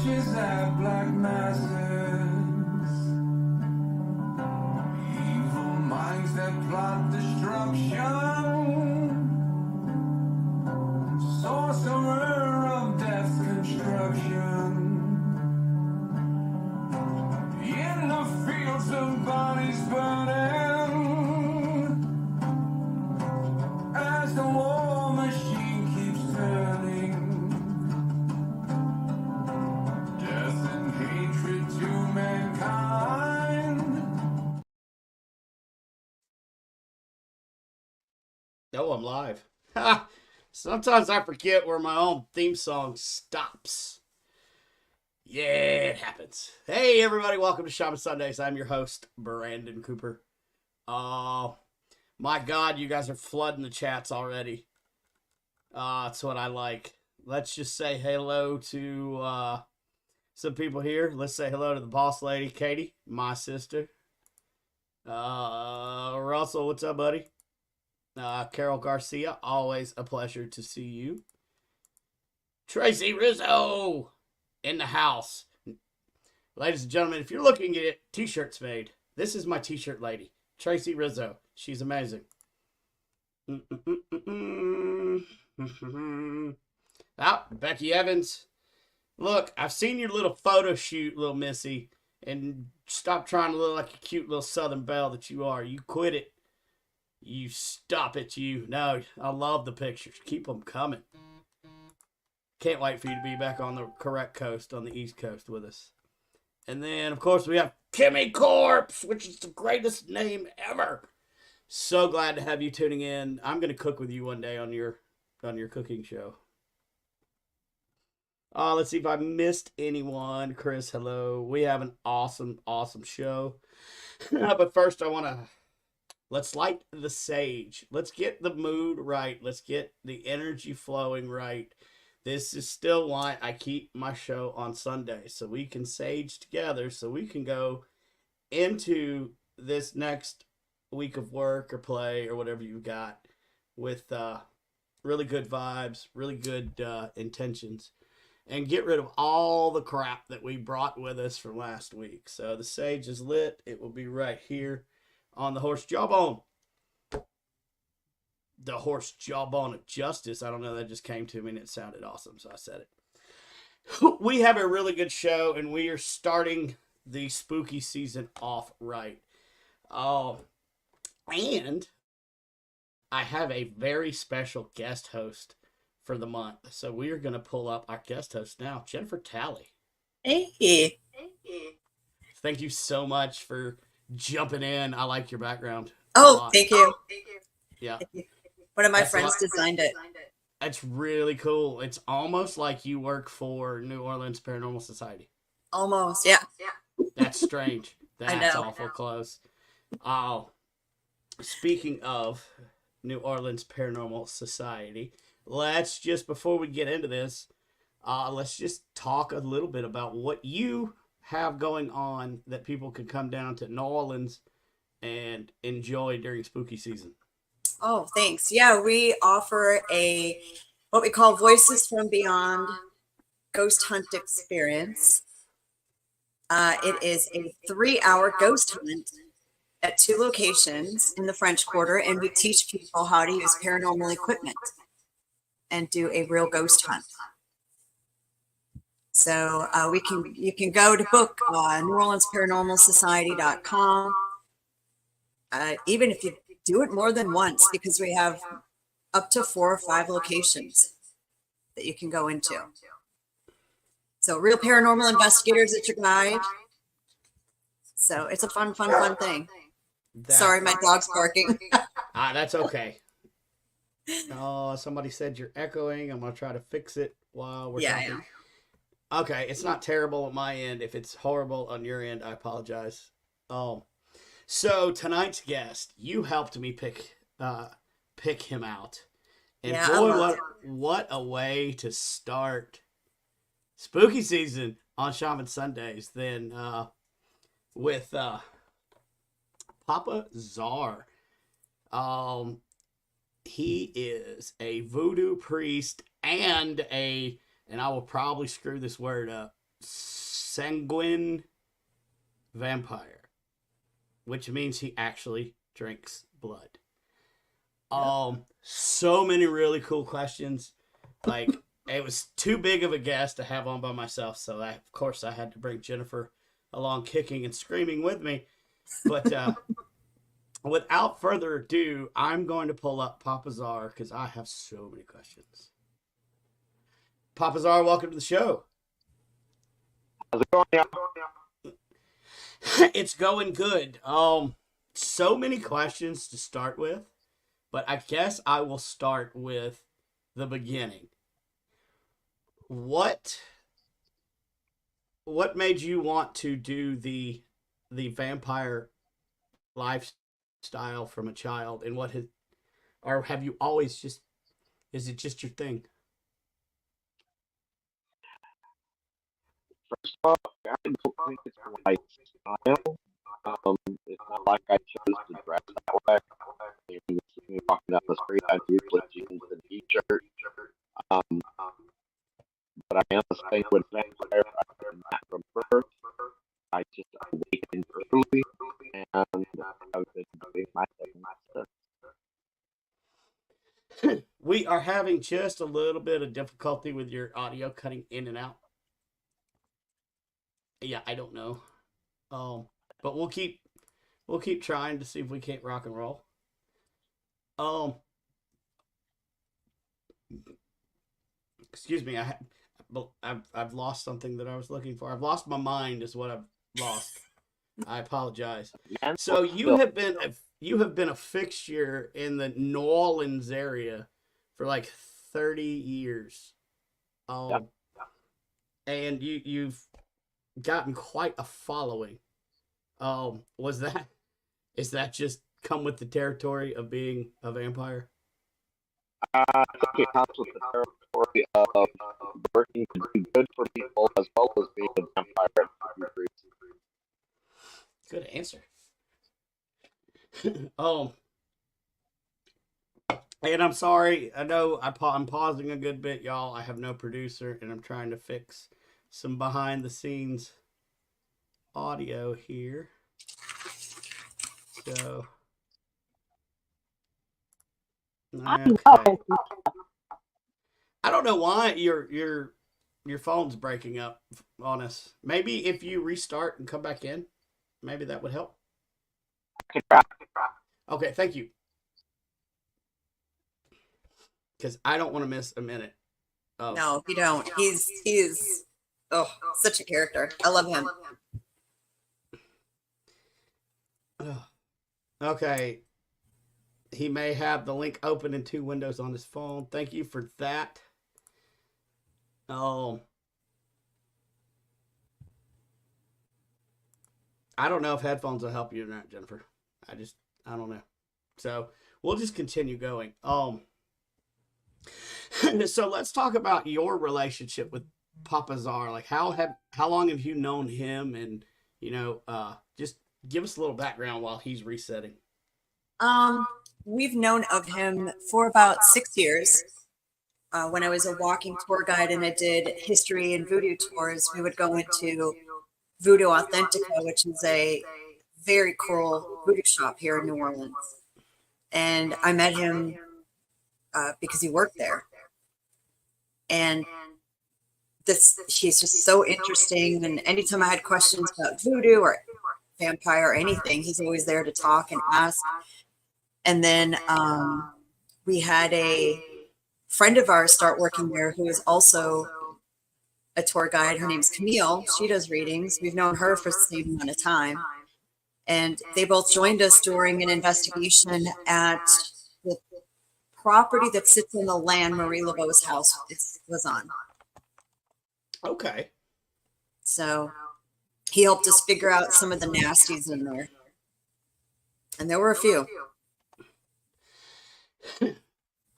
witches have black masses, evil minds that plot destruction, sorcerer of death's construction, in the fields of bodies burning, as the war machine keeps turning, death and hatred to mankind. Oh, I'm live. Ha! Sometimes I forget where my own theme song stops. Yeah, it happens. Hey, everybody, welcome to Shaman Sundays. I'm your host, Brandon Cooper. Oh, my God, you guys are flooding the chats already. That's what I like. Let's just say hello to some people here. Let's say hello to the boss lady, Katie, my sister. Russell, what's up, buddy? Carol Garcia, always a pleasure to see you. Tracy Rizzo in the house. Ladies and gentlemen, if you're looking at t-shirts made, this is my t-shirt lady, Tracy Rizzo. She's amazing. Becky Evans. Look, I've seen your little photo shoot, little missy, and stop trying to look like a cute little Southern belle that you are. You quit it. You stop it, you. No, I love the pictures. Keep them coming. Can't wait for you to be back on the correct coast, on the East Coast with us. And then, of course, we have Kimmy Corpse, which is the greatest name ever. So glad to have you tuning in. I'm going to cook with you one day on your cooking show. Let's see if I missed anyone. Chris, hello. We have an awesome, awesome show. But first, let's light the sage. Let's get the mood right. Let's get the energy flowing right. This is still why I keep my show on Sunday, so we can sage together, so we can go into this next week of work or play or whatever you've got with really good vibes, really good intentions, and get rid of all the crap that we brought with us from last week. So the sage is lit. It will be right here on the horse jawbone. The horse jawbone of justice. I don't know, that just came to me and it sounded awesome, so I said it. We have a really good show, and we are starting the spooky season off right. And I have a very special guest host for the month. So we are going to pull up our guest host now, Jennifer Talley. Hey. Thank you so much for jumping in. I like your background. Oh, thank you. Yeah. Thank you. One of my friends designed it. It's really cool. It's almost like you work for New Orleans Paranormal Society. Almost, yeah. That's strange. I That's know. awful close. Speaking of New Orleans Paranormal Society, let's just, before we get into this, let's just talk a little bit about what you have going on that people can come down to New Orleans and enjoy during spooky season. Oh, thanks. Yeah, we offer what we call Voices from Beyond ghost hunt experience. It is a 3-hour ghost hunt at 2 locations in the French Quarter, and we teach people how to use paranormal equipment and do a real ghost hunt. So you can go to book NewOrleansParanormalSociety.com. Even if you do it more than once, because we have up to 4 or 5 locations that you can go into. So real paranormal investigators at your guide. So it's a fun thing. Sorry, my dog's barking. That's okay. Somebody said you're echoing. I'm going to try to fix it while we're talking. Yeah. Okay, it's not terrible at my end. If it's horrible on your end, I apologize. So tonight's guest, you helped me pick him out. And yeah, boy, what a way to start spooky season on Shaman Sundays than with Papa Czar. He is a voodoo priest and I will probably screw this word up, sanguine vampire, which means he actually drinks blood. So many really cool questions. Like, it was too big of a guest to have on by myself, so of course I had to bring Jennifer along kicking and screaming with me. But without further ado, I'm going to pull up Papazar because I have so many questions. Papazar, welcome to the show. How's it going? It's going good. So many questions to start with, but I guess I will start with the beginning. What made you want to do the vampire lifestyle from a child, and or have you always just, is it just your thing? First of all, I don't think it's my style. It's not like I chose to dress that way. You see me walking down the street, I usually jeans and t-shirt. But I am the same with vampire. I'm not from birth. I just awakened early, and I've been doing my thing. We are having just a little bit of difficulty with your audio cutting in and out. Yeah, I don't know. But we'll keep trying to see if we can't rock and roll. Excuse me, I've lost something that I was looking for. I've lost my mind is what I've lost. I apologize. So you have been a fixture in the New Orleans area for like 30 years. And you've gotten quite a following. Is that just come with the territory of being a vampire? I think it comes with the territory of working to do good for people as well as being a vampire. Good answer. And I'm sorry. I know I'm pausing a good bit, y'all. I have no producer, and I'm trying to fix some behind the scenes audio here. So, okay. I don't know why your phone's breaking up on us. Maybe if you restart and come back in, maybe that would help. Okay, thank you. Because I don't want to miss a minute. No, you don't. He's such a character. I love him. Okay. He may have the link open in 2 windows on his phone. Thank you for that. I don't know if headphones will help you or not, Jennifer. I don't know. So we'll just continue going. So let's talk about your relationship with Papazar. Like, how long have you known him? And just give us a little background while he's resetting. We've known of him for about 6 years. When I was a walking tour guide and I did history and voodoo tours, we would go into Voodoo Authentica, which is a very cool voodoo shop here in New Orleans. And I met him because he worked there. And he's just so interesting. And anytime I had questions about voodoo or vampire or anything, he's always there to talk and ask. And then we had a friend of ours start working there who is also a tour guide. Her name's Camille. She does readings. We've known her for the same amount of time. And they both joined us during an investigation at the property that sits on the land Marie Laveau's house was on. Okay. So he helped us figure out some of the nasties in there. And there were a few.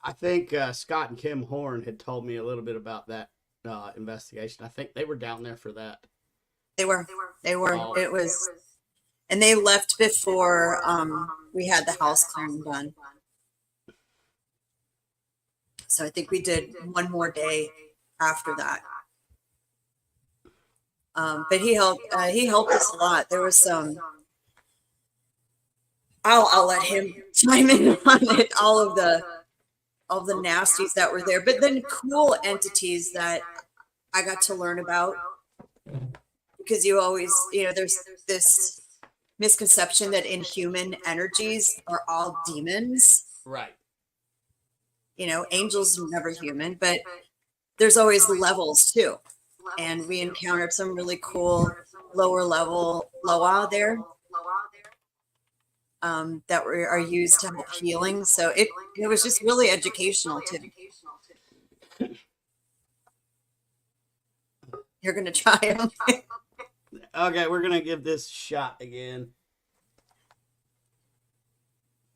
I think Scott and Kim Horn had told me a little bit about that investigation. I think they were down there for that. They were. It was, and they left before we had the house clearing done. So I think we did one more day after that. But he helped us a lot. There was some. I'll let him chime in on it. All of the nasties that were there, but then cool entities that I got to learn about, because you always, there's this misconception that inhuman energies are all demons. Right. Angels are never human, but there's always levels too. And we encountered some really cool lower level loa there that are used to help healing. So it was just really educational too. You're going to try them. Okay, we're going to give this shot again.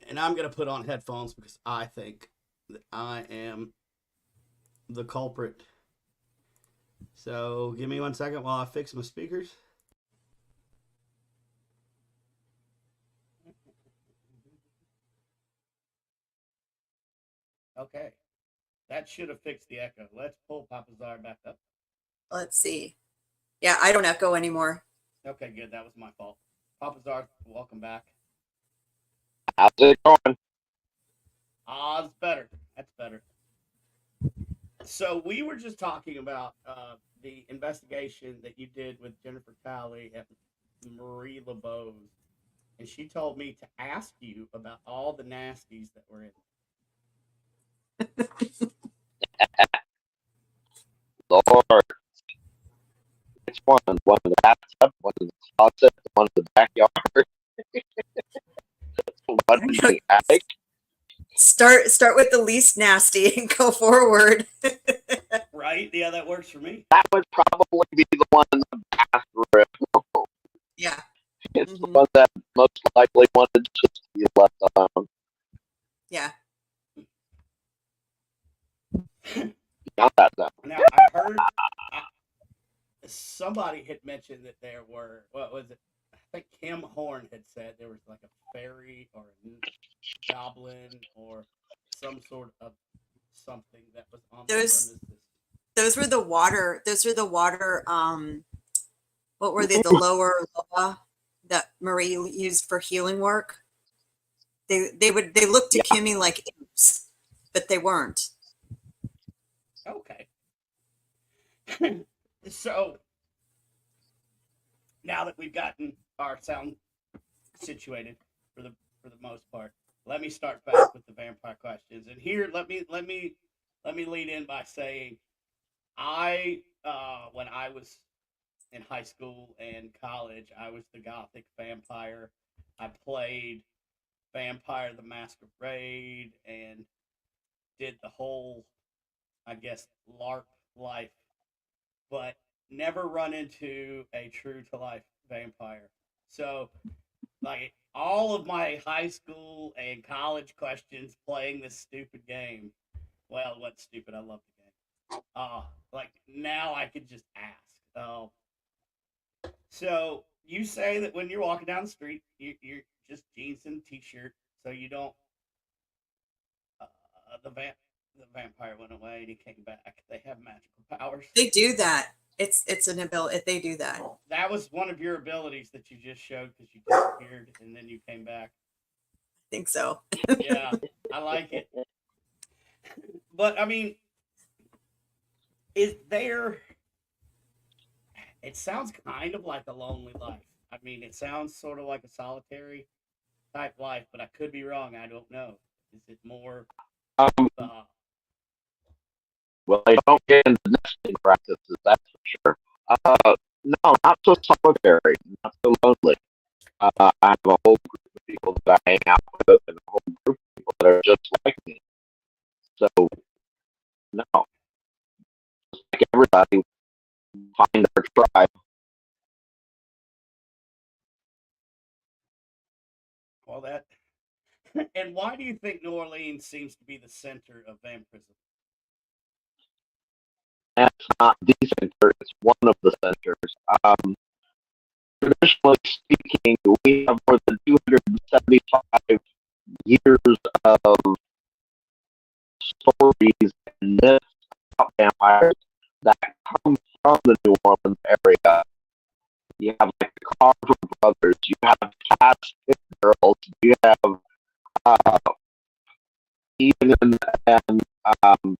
And I'm going to put on headphones because I think that I am the culprit. So give me 1 second while I fix my speakers. Okay. That should have fixed the echo. Let's pull Belfazaar back up. Let's see. Yeah, I don't echo anymore. Okay, good. That was my fault. Belfazaar, welcome back. How's it going? It's better. That's better. So we were just talking about the investigation that you did with Jennifer Talley at Marie LeBeau's, and she told me to ask you about all the nasties that were in. Lord. Which one? One in the bathtub, one in the closet, one in the backyard, one in the attic. Start with the least nasty and go forward. Right? Yeah, that works for me. That would probably be the one in the bathroom. Yeah. It's the one that most likely wanted just to be left alone. Yeah. Not that though. Now, I heard somebody had mentioned that there were, what was it? I think Kim Horn had said there was like a fairy or a goblin or some sort of something that was on the premises. Those were the water. What were they? The lower loa that Marie used for healing work. They looked to Kimmy like imps, but they weren't. Okay. So now that we've gotten our sound situated for the most part, let me start back with the vampire questions. And here, let me lead in by saying, when I was in high school and college, I was the gothic vampire. I played Vampire the Masquerade and did the whole, I guess, LARP life, but never run into a true to life vampire. So, like, all of my high school and college questions playing this stupid game. Well, what's stupid? I love the game. Like, now I could just ask. So you say that when you're walking down the street, you're just jeans and t-shirt, so you don't. The vampire went away and he came back. They have magical powers. They do that. It's an ability. They do that. That was one of your abilities that you just showed because you disappeared and then you came back. I think so. Yeah, I like it. But I mean, is there? It sounds kind of like a lonely life. I mean, it sounds sort of like a solitary type life, but I could be wrong. I don't know. Is it more? Well, they don't get into nesting practices, that's for sure. No, not so solitary, not so lonely. I have a whole group of people that I hang out with, and a whole group of people that are just like me. So, no, just like everybody, find their tribe. Well, that. And why do you think New Orleans seems to be the center of vampirism? That's not the center, it's one of the centers. Traditionally speaking, we have more than 275 years of stories and myths about vampires that come from the New Orleans area. You have like the Carver brothers. You have Cass girls. You have uh, even in um,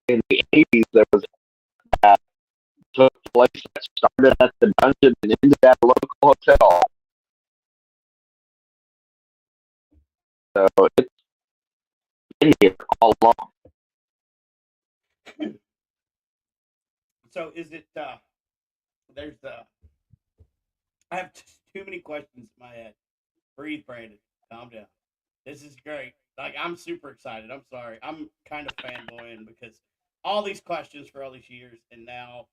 in the 80s there was that took place that started at the dungeon and ended at a local hotel. So it's been here all along. So is it? There's I have too many questions in my head. Breathe, Brandon. Calm down. This is great. Like I'm super excited. I'm sorry. I'm kind of fanboying because all these questions for all these years, and now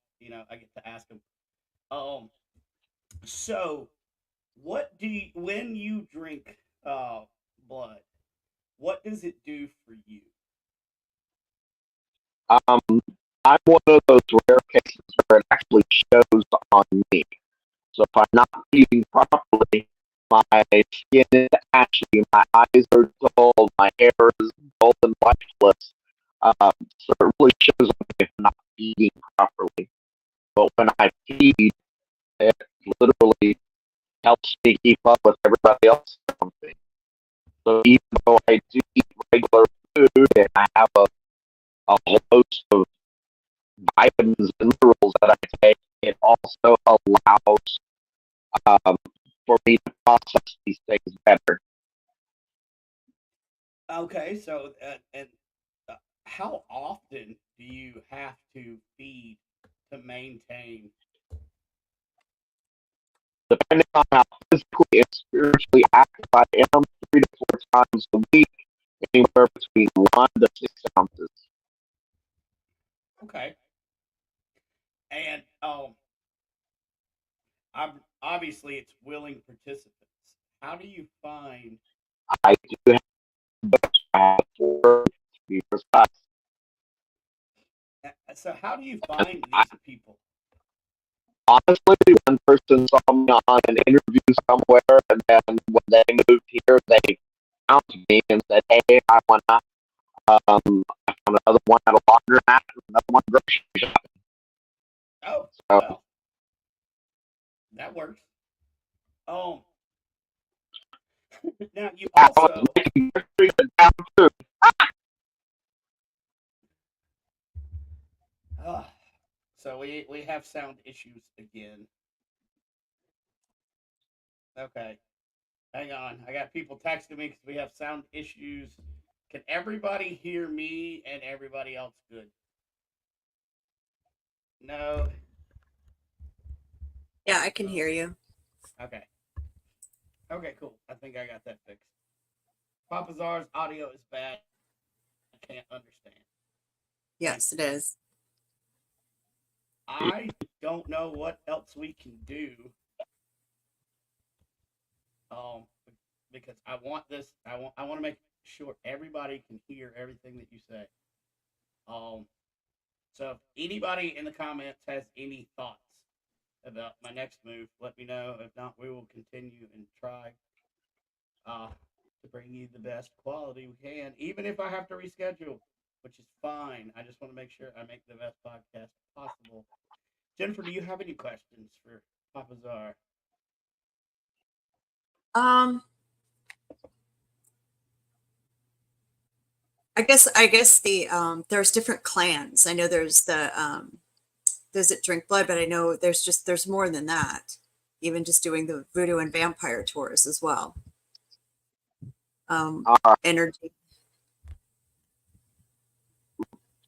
I get to ask them. Um. So, what do you when you drink blood? What does it do for you? Um, I'm one of those rare cases where it actually shows on me. So if I'm not eating properly, my skin is ashy, my eyes are dull, my hair is dull and lifeless. So it really shows on me if I'm not eating properly. But when I feed, it literally helps me keep up with everybody else around me. So even though I do eat regular food and I have a whole host of vitamins and minerals that I take, it also allows um, for me to process these things better. Okay, so and how often do you have to feed to maintain? Depending on how physically and spiritually active I am, 3 to 4 times a week, anywhere between 1 to 6 ounces. Okay, and I'm obviously it's willing participants. How do you find? I do have 4 to be precise. So how do you And find these people? honestly, one person saw me on an interview somewhere, and then when they moved here, they found me and said, "Hey, I wanna." I found another one at a laundromat, another one grocery shop. Oh, So well, that works. Um, now you I was also making groceries and down too. uh, so we have sound issues again. Okay, hang on. I got people texting me because we have sound issues. Can everybody hear me and everybody else good? No. Yeah, I can Oh, hear you. okay. Okay, cool. I think I got that fixed. Papa Czar's audio is bad. I can't understand. Thank Yes, you. it is. I don't know what else we can do. Um, because I want this. I want to make sure everybody can hear everything that you say. Um, so if anybody in the comments has any thoughts about my next move, let me know. If not, we will continue and try uh, to bring you the best quality we can, even if I have to reschedule, which is fine. I just want to make sure I make the best podcast possible. Jennifer, do you have any questions for Papa Czar? Um, I guess there's different clans. I know there's the those that drink blood, but I know there's more than that. Even just doing the voodoo and vampire tours as well. Uh, Energy.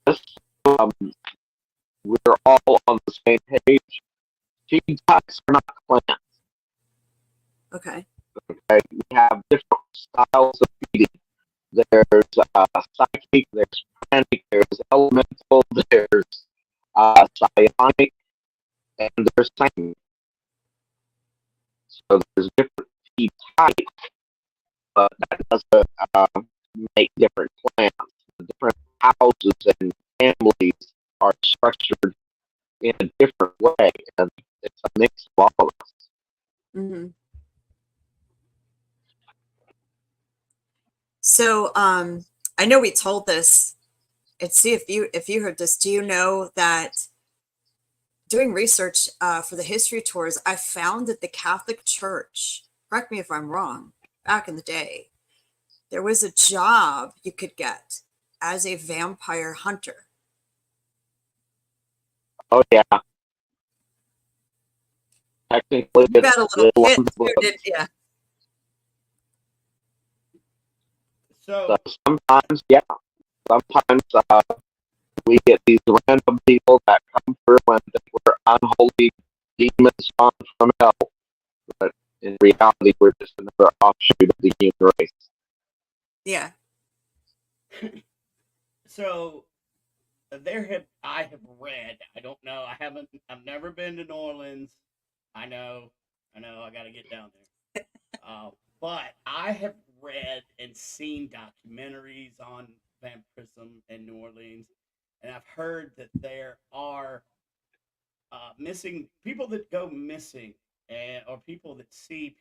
this, um, we're all on the same page. Feed types are not clans. Okay. Okay? We have different styles of feeding. There's psychic, there's pranic, there's elemental, there's psionic, and there's sanguine. So there's different feed types, but that doesn't make different clans. The different houses and families are structured in a different way, and it's a mix of all of us. Hmm. So I know we told this. And see if you heard this. Do you know that doing research for the history tours, I found that the Catholic Church, correct me if I'm wrong, back in the day, there was a job you could get as a vampire hunter. Oh yeah, technically You got a it's little still kid on the too, book. didn't you? So So sometimes, yeah, sometimes we get these random people that come through and think we're unholy demons spawned from hell, but in reality, we're just another offshoot of the human race. Yeah. so I have read, I don't know, I've never been to New Orleans. I know, I got to get down there. But I have read and seen documentaries on vampirism in New Orleans, and I've heard that there are missing people that go missing, or people that see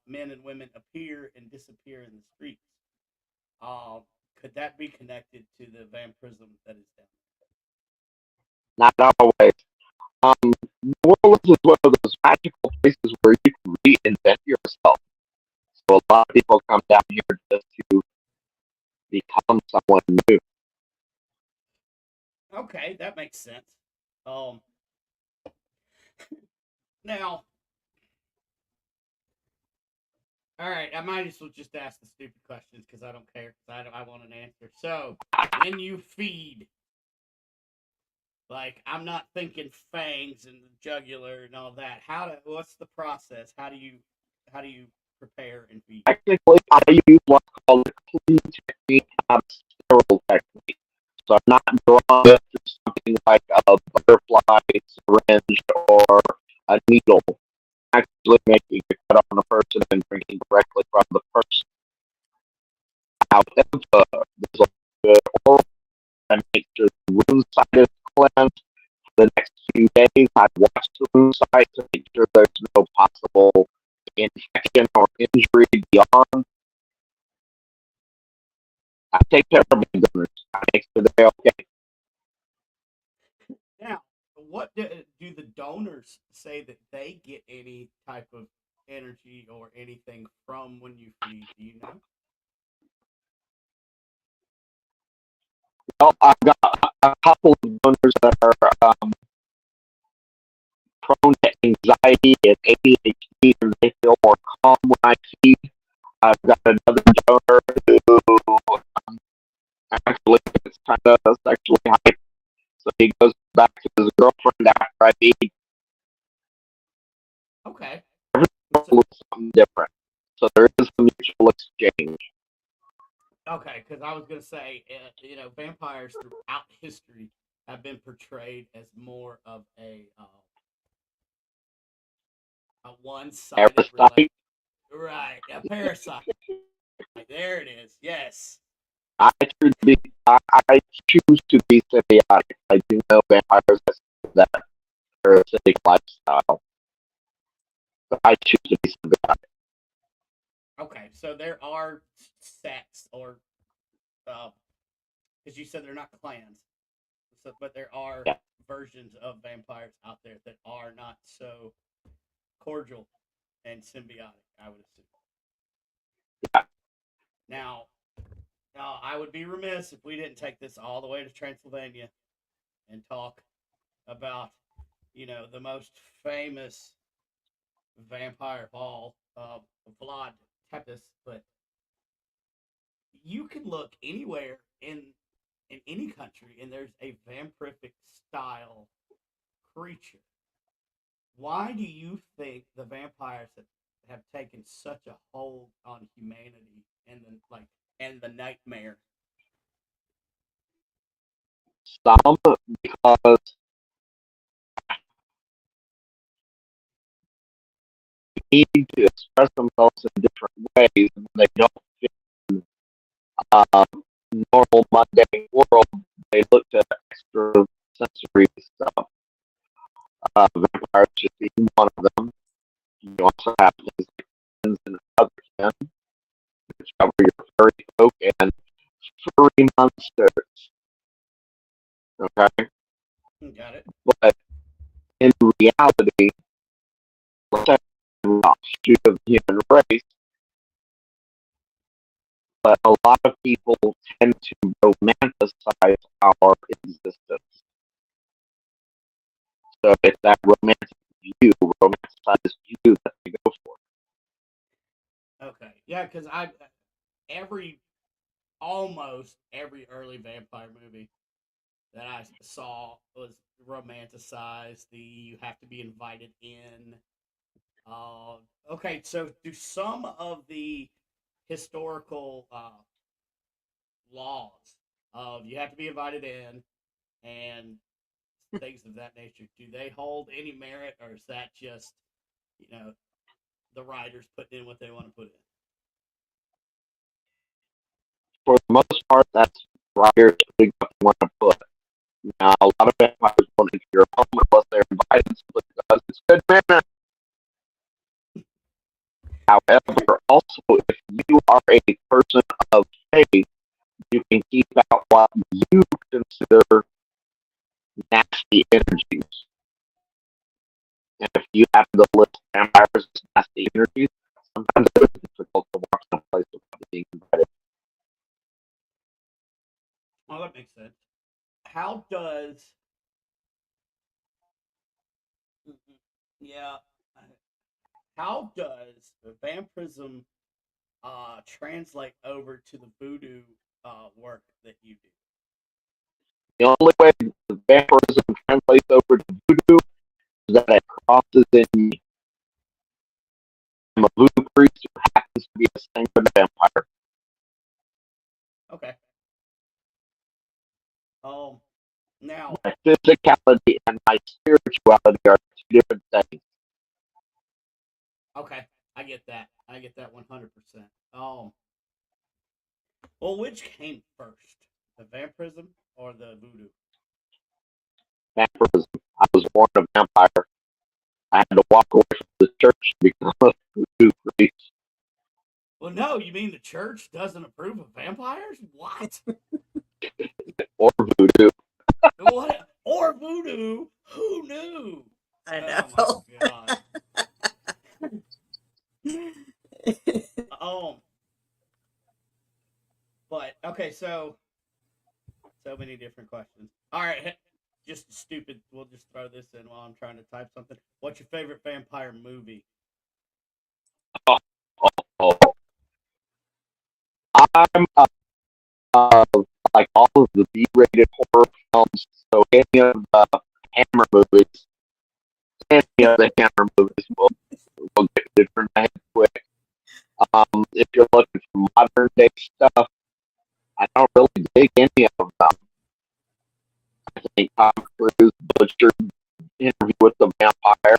men and women appear and disappear in the streets. Uh, could that be connected to the vampirism that is down Not always. New Orleans is one of those magical places where you can reinvent yourself. So a lot of people come down here just to become someone new. there? Okay, that makes sense. Um, now, all right, I might as well just ask the stupid questions because I don't care. I want an answer. So, when you feed, like, I'm not thinking fangs and the jugular and all that. What's the process? How do you prepare and feed? Technically, I use what's called a clean technique, not a sterile technique. So I'm not drawing it through something like a butterfly syringe or a needle. Actually making it cut on a person and drinking directly from the person. However, there's a good oral and make sure the wound site is cleansed. For the next few days, I wash the wound site to make sure there's no possible infection or injury beyond. I take care of my donors. I make sure they're okay. Now, what do the donors say that they get any type of energy or anything from when you feed? Do you know? Well, I've got a couple of donors that are prone to anxiety and ADHD, and they feel more calm when I feed. I've got another donor who actually is kind of sexually hyper, so he goes back to his girlfriend after I feed. Okay. Everyone So, looks something different, so there is a mutual exchange. okay, because I was gonna say, vampires throughout history have been portrayed as more of a one-sided relate. Parasite. Right, a parasite. There it is. Yes. I choose to be. I choose to be symbiotic. I do know vampires have that parasitic lifestyle, but I choose to be symbiotic. Okay, so there are sects, or because you said they're not clans, but there are Yeah, versions of vampires out there that are not so cordial and symbiotic, I would assume. yeah. Now, I would be remiss if we didn't take this all the way to Transylvania and talk about, the most famous vampire of all, Vlad Tepes. But you can look anywhere in any country, and there's a vampirific style creature. Why do you think the vampires have taken such a hold on humanity and the nightmare? Some because they need to express themselves in different ways, and when they don't fit in uh, normal mundane world, they look to extra sensory stuff. Vampires just being one of them. You also have things like skins and other kin, which cover your furry folk and furry monsters. Okay, Got it. but in reality, let's say an offshoot of the human race, but a lot of people tend to romanticize our existence. So it's that romanticized view that they go for. Okay. Yeah, because almost every early vampire movie that I saw was romanticized. You have to be invited in. Okay, so do some of the historical laws of you have to be invited in and things of that nature, do they hold any merit, or is that just, the writers putting in what they want to put in? For the most part, that's writers putting what they want to put. Now, a lot of vampires won't enter your home unless they're invited simply because it's good manners. However, also, if you are a person of faith, you can keep out what you consider nasty energies. And if you happen to list vampires as nasty energies, sometimes it is difficult to walk in a place without being invited. Oh, that makes sense. How does yeah? How does vampirism translate over to the voodoo work that you do? The only way the vampirism translates over to voodoo is that it crosses in me. I'm a voodoo priest who happens to be a sanguine vampire. Okay. Now, My physicality and my spirituality are two different things. okay, I get that. I get that 100%. Well, which came first, the vampirism or the voodoo? Vampirism. I was born a vampire. I had to walk away from the church to become a voodoo priest. Well, no, you mean the church doesn't approve of vampires? What? Or voodoo. What? Or voodoo? Who knew? I Oh know. my god. But okay, so many different questions. All right, just stupid. We'll just throw this in while I'm trying to type something. What's your favorite vampire movie? Oh, oh. I'm like all of the B-rated horror films. So any of the Hammer movies, will get it from my head quick. If you're looking for modern day stuff, I don't really dig any of them. I think Tom Cruise butchered Interview with the Vampire,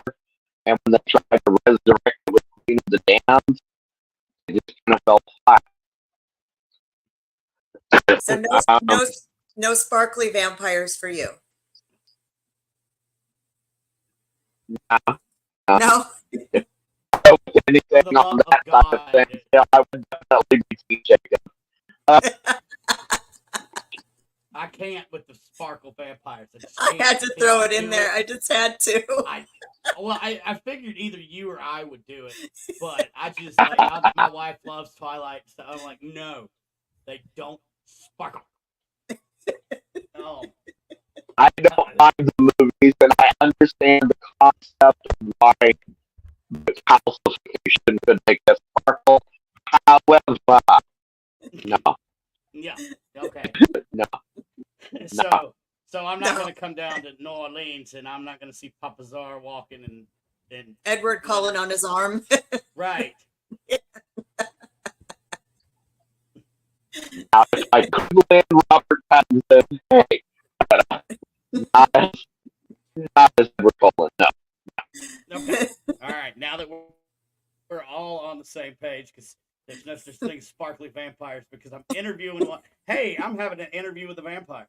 and when they tried to resurrect it with Queen of the Damned, it just kind of fell flat. So no sparkly vampires for you. No. Anything on that side of things, yeah, I would definitely be Team Jacob. I can't with the sparkle vampires. I had to throw it in there. I just had to. I figured either you or I would do it, but I just my wife loves Twilight, so I'm like, no, they don't sparkle. I don't mind the movies, and I understand the concept of why the calcification could make us sparkle. However, no. Yeah. Okay. No. So I'm not going to come down to New Orleans, and I'm not going to see Belfazaar walking and Edward calling on his arm. Right. Now, if I could land Robert Pattinson, hey, not as Edward Cullen, no. Okay. All right. Now that we're all on the same page, because there's no such thing as sparkly vampires, because I'm interviewing one. Hey, I'm having an interview with a vampire.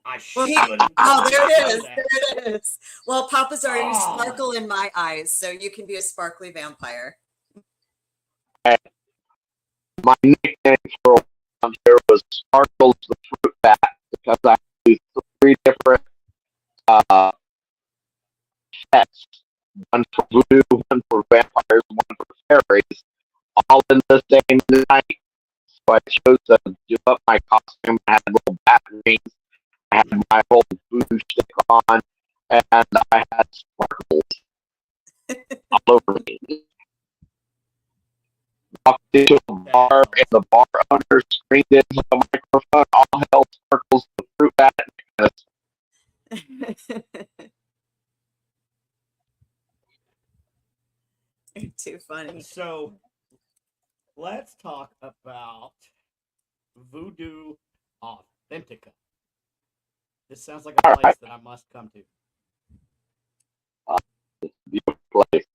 I should have. Oh, there it is. There it is. Well, Papa's already sparkle in my eyes, so you can be a sparkly vampire. My nickname for there was Sparkles the Fruit Bat, because I do 3 different sets, one for voodoo, one for vampires, one for fairies, all in the same night. So I chose to do up my costume. I had little bat wings. I had my whole voodoo stick on, and I had sparkles all over me. Walked into a bar, and the bar owner screamed into the microphone, "All hell sparkles, the fruit bat." You're too funny. So let's talk about Voodoo Authentica. This sounds like a All place right. that I must come to. Beautiful place.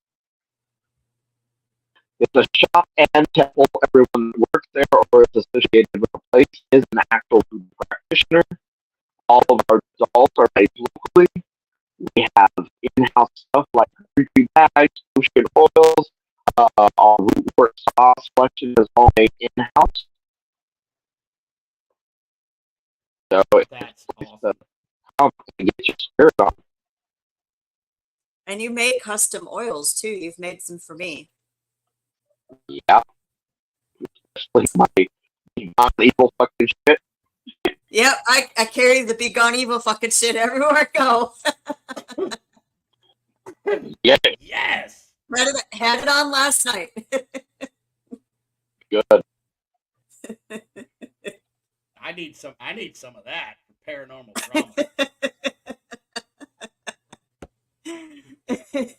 It's a shop and temple. Everyone that works there or is associated with the place is an actual voodoo practitioner. All of our dolls are made locally. We have in-house stuff like creepy bags, ocean oils. Our root wort sauce selection is all made in-house. So it's That's just awesome. how to get your spirit on. And you make custom oils too. You've made some for me. Yeah, especially my non-evil fucking shit. Yep, I carry the Be Gone Evil fucking shit everywhere I go. Yeah, Yes. Had it on last night. good. I need some of that for paranormal drama.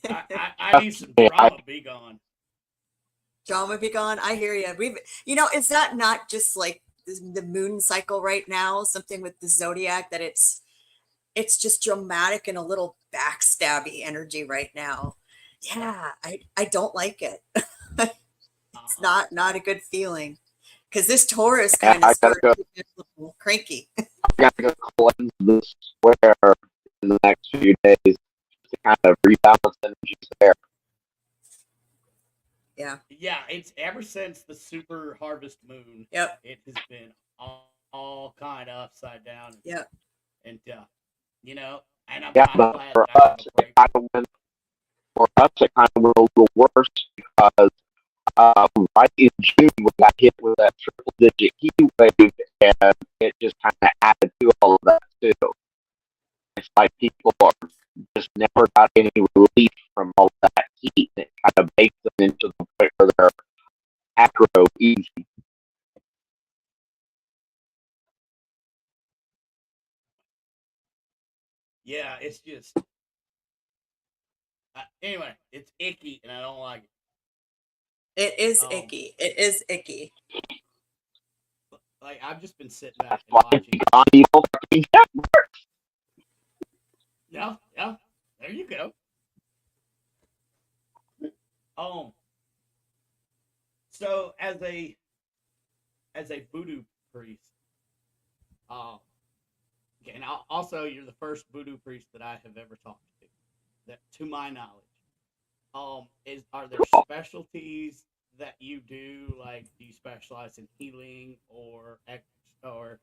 I need some drama. Be gone. Drama Be Gone. I hear you. Is that not just like the moon cycle right now? Something with the zodiac that it's just dramatic and a little backstabby energy right now. Yeah, I don't like it. It's not a good feeling because this Taurus Yeah, kind of I gotta started go. to get a little cranky. I gotta go cleanse this square in the next few days to kind of rebalance energies there. Yeah. Yeah, it's ever since the super harvest moon. Yep. It has been all kind of upside down. Yep. And and I'm Yeah, kind of but glad for that I have us, a it break. kind of went. For us, it kind of went a little worse because right in June we got hit with that triple-digit heat wave, and it just kind of added to all of that too. It's like people are just never got any relief from all that heat. It kind of baked them into the point where they're aggro easy. Yeah, it's just anyway. It's icky, and I don't like it. It is icky. It is icky. Like I've just been sitting back That's and why watching. God evil fucking works. Yeah, there you go. So as a voodoo priest, um, and also you're the first voodoo priest that I have ever talked to, that to my knowledge. Are there specialties that you do? Like, do you specialize in healing or or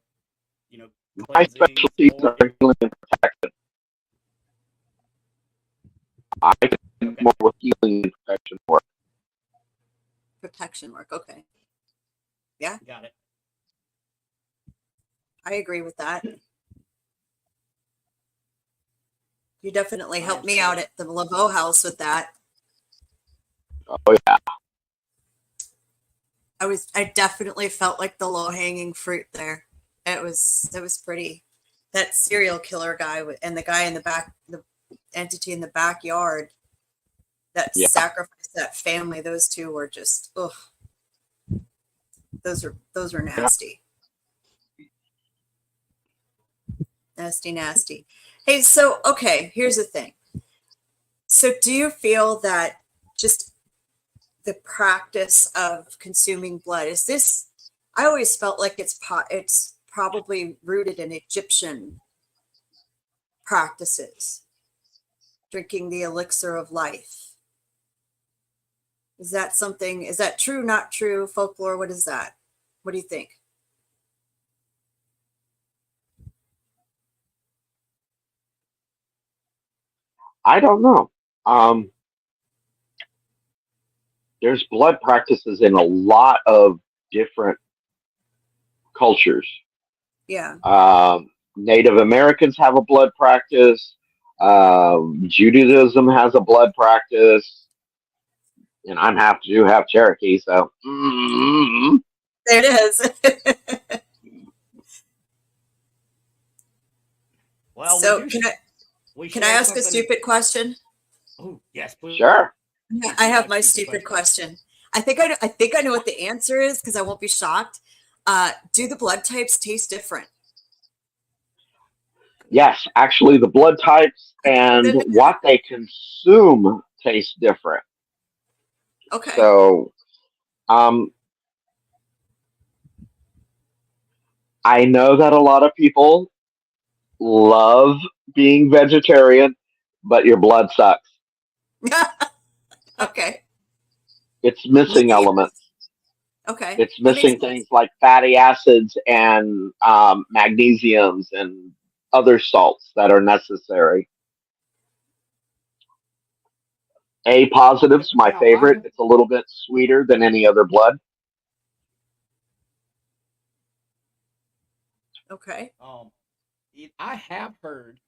My cleansings, specialties or are healing and protection. I can do okay, more with healing and protection work. Protection work. Okay. Yeah, got it. I agree with that. You definitely helped me out at the Laveau house with that. Oh yeah. I definitely felt like the low hanging fruit there. It was pretty. That serial killer guy and the guy in the back, the entity in the backyard that sacrificed that family. Those two were just ugh. Those are nasty. Nasty, nasty. Hey, so okay, here's the thing. So do you feel that just the practice of consuming blood is this? I always felt like it's probably rooted in Egyptian practices, drinking the elixir of life. Is that something? Is that true? Not true? Folklore? What is that? What do you think? I don't know. Um, there's blood practices in a lot of different cultures. Yeah. Native Americans have a blood practice. Judaism has a blood practice, and I'm half Jew, half Cherokee, so There it is. Well, So we can I share ask a something. stupid question? Oh, yes, please. sure. Yeah, We I have like my stupid stupid question. I think I know what the answer is because I won't be shocked. Do the blood types taste different? Yes, actually, the blood types and what they consume taste different. Okay. So, um, I know that a lot of people love being vegetarian, but your blood sucks. Okay. It's missing Yeah. elements. Okay. It's That makes missing sense. things like fatty acids and magnesiums and other salts that are necessary. A positive's my Now, I favorite. It's a little bit sweeter than any other blood. Okay. I have heard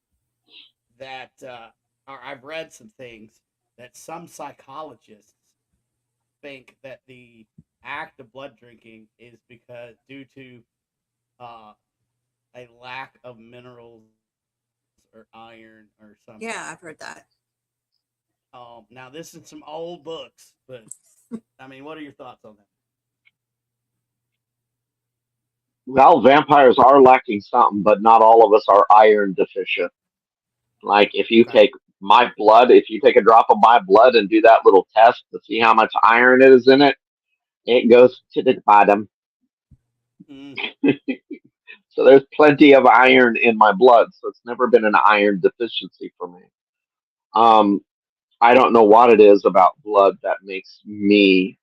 that, or I've read some things that some psychologists think that the act of blood drinking is because due to uh, a lack of minerals or iron or Yeah, something. I've heard that. Now this is some old books, but I mean, what are your thoughts on that? Well, vampires are lacking something, but not all of us are iron deficient. Like if you Okay. take my blood, if you take a drop of my blood and do that little test to see how much iron is in it, it goes to the bottom. Mm. So there's plenty of iron in my blood, so it's never been an iron deficiency for me. Um, I don't know what it is about blood that makes me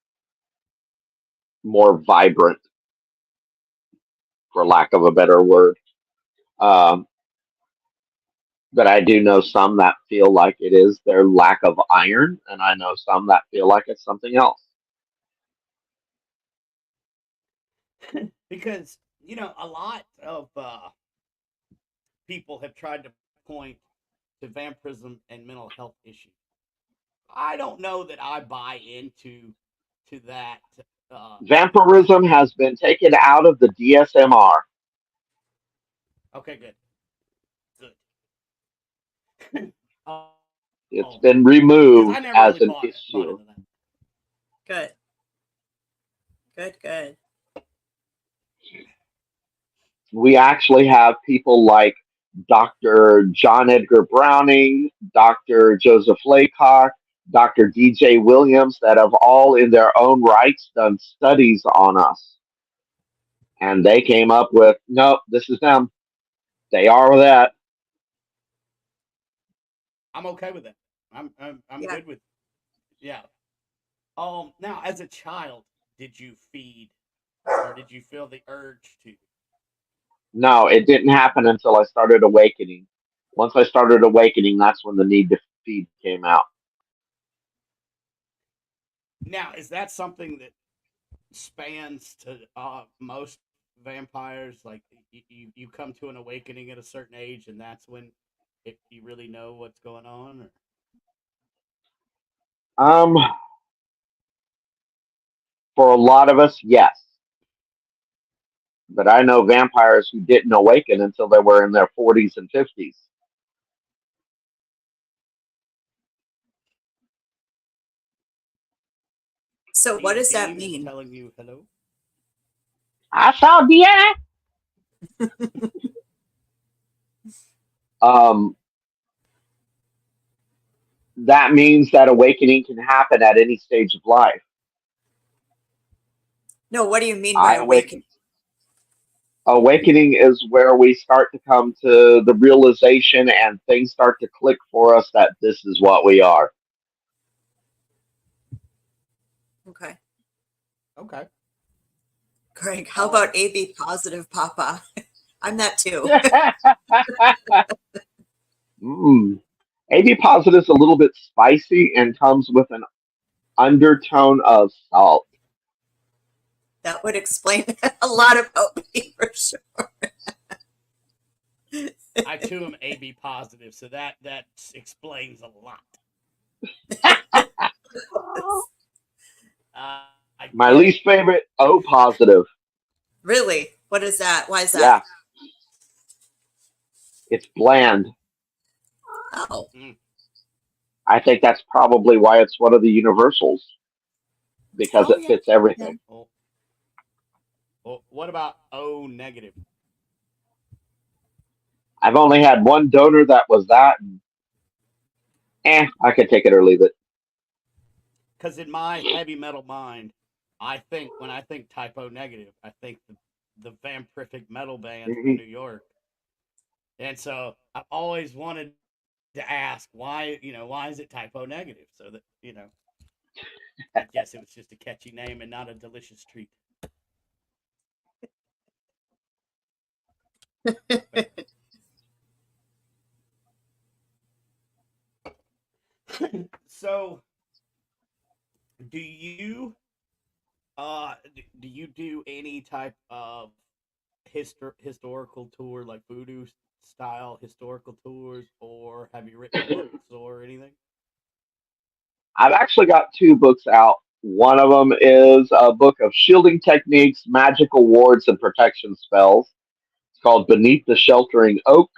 more vibrant, for lack of a better word. Um, but I do know some that feel like it is their lack of iron, and I know some that feel like it's something else. Because a lot of people have tried to point to vampirism and mental health issues. I don't know that I buy into that. That Vampirism has been taken out of the DSMR. okay, good. It's Oh, been because I removed never as really an bought issue. into that. Good. Good. Good. We actually have people like Dr. John Edgar Browning, Dr. Joseph Laycock, Dr. DJ Williams that have all, in their own rights, done studies on us. And they came up with, nope, this is them. They are that. I'm okay with that. I'm Yeah. good with yeah. Now as a child, did you feed or did you feel the urge to? No, it didn't happen until I started awakening. Once I started awakening, that's when the need to feed came out. Now is that something that spans to most vampires? Like you come to an awakening at a certain age, and that's when you really know what's going on. Or? Um, for a lot of us, yes. But I know vampires who didn't awaken until they were in their 40s and 50s. So what These does that demons mean? telling you hello. I saw the um, that means that awakening can happen at any stage of life. No, what do you mean by I awaken? awaken. Awakening is where we start to come to the realization and things start to click for us that this is what we are. Okay. Okay. Greg, how Um. about AB positive, Papa? I'm that too. mm. AB positive is a little bit spicy and comes with an undertone of salt. That would explain a lot of OP for sure. I too am AB positive, so that explains a lot. Uh, I My get it. least favorite, O positive. Really? What is that? Why is that? Yeah, it's bland. Oh, I think that's probably why it's one of the universals because oh it yeah. fits everything. Well, what about O negative? I've only had one donor that was that. I could take it or leave it. Because in my heavy metal mind, when I think type O negative, I think the vampirific metal band from Mhm. New York. And so I've always wanted to ask why is it type O negative? So that, I guess it was just a catchy name and not a delicious treat. So, do you do you do any type of historical tour, like voodoo style historical tours, or have you written books or anything? I've actually got two books out. One of them is a book of shielding techniques, magical wards, and protection spells. It's called Beneath the Sheltering Oak.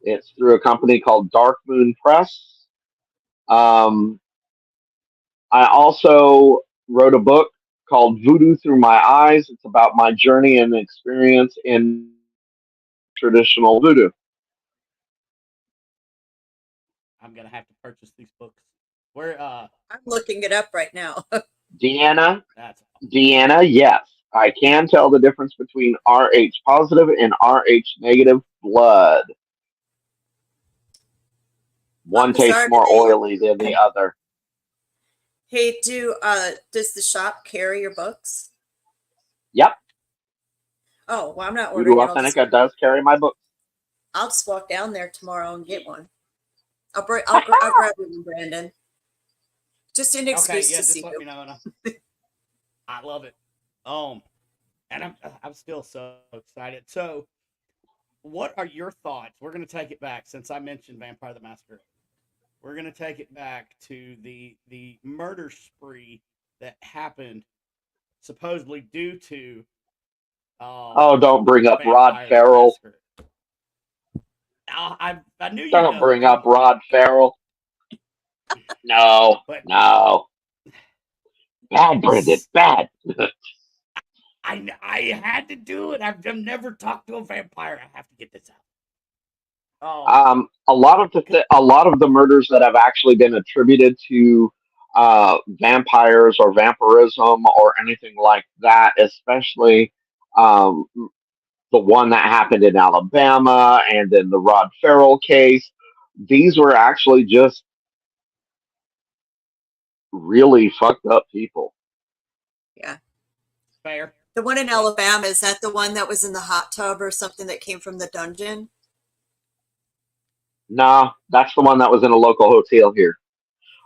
It's through a company called Dark Moon Press. Um, I also wrote a book called Voodoo Through My Eyes. It's about my journey and experience in traditional voodoo. I'm gonna have to purchase these books. Where I'm looking it up right now. Deanna, that's Deanna, yes, I can tell the difference between Rh positive and Rh negative blood. One tastes Belfazaar, do more they? oily than the other. Hey, does the shop carry your books? Yep, Oh, well, I'm not Voodoo ordering it. Authentica does carry my books. I'll just walk down there tomorrow and get one. I'll grab you one, Brandon. Just an okay. excuse Yeah, to just see let you. me know. I love it. And I'm still so excited. So, what are your thoughts? We're gonna take it back since I mentioned Vampire the Masquerade. We're gonna take it back to the murder spree that happened supposedly due to Oh, don't bring up Rod Vampire the Farrell. Masquerade. I knew you'd Don't know. bring up Rod Farrell. No, But no. Bad, Brendan. Bad. I had to do it. I've never talked to a vampire. I have to get this out. A lot of the murders that have actually been attributed to vampires or vampirism or anything like that, especially um, the one that happened in Alabama and then the Rod Farrell case, these were actually just really fucked up people. Yeah. Fair. The one in Yeah. Alabama, is that the one that was in the hot tub or something that came from the dungeon? Nah, that's the one that was in a local hotel here.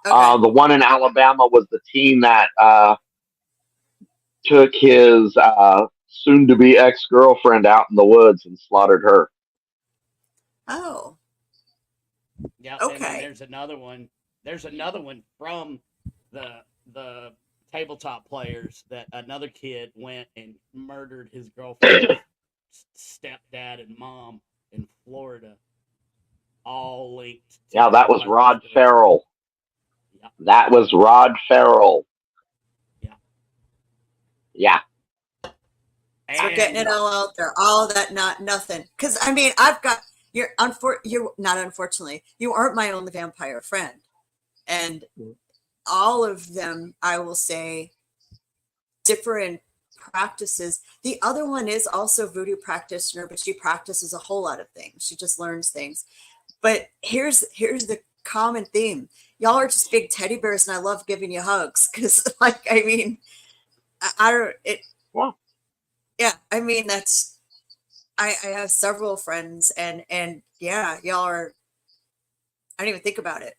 Okay. The one in Alabama was the teen that took his soon to be ex girlfriend out in the woods and slaughtered her. Oh, Yeah, and then okay. there's another one. There's another one from the tabletop players that another kid went and murdered his girlfriend's stepdad and mom in Florida, all linked to Yeah, that was Vampire the Rod Masquerade. Farrell. Yeah, That was Rod Farrell. yeah. Yeah. So getting it And all out there, all that, not nothing. Because I mean, you're not unfortunately, you aren't my only vampire friend, and all of them, I will say, different practices. The other one is also a voodoo practitioner, but she practices a whole lot of things. She just learns things. But here's the common theme. Y'all are just big teddy bears, and I love giving you hugs because, like, I mean, I don't it. Well, Yeah, I mean that's I have several friends, and yeah, y'all are. I don't even think about it.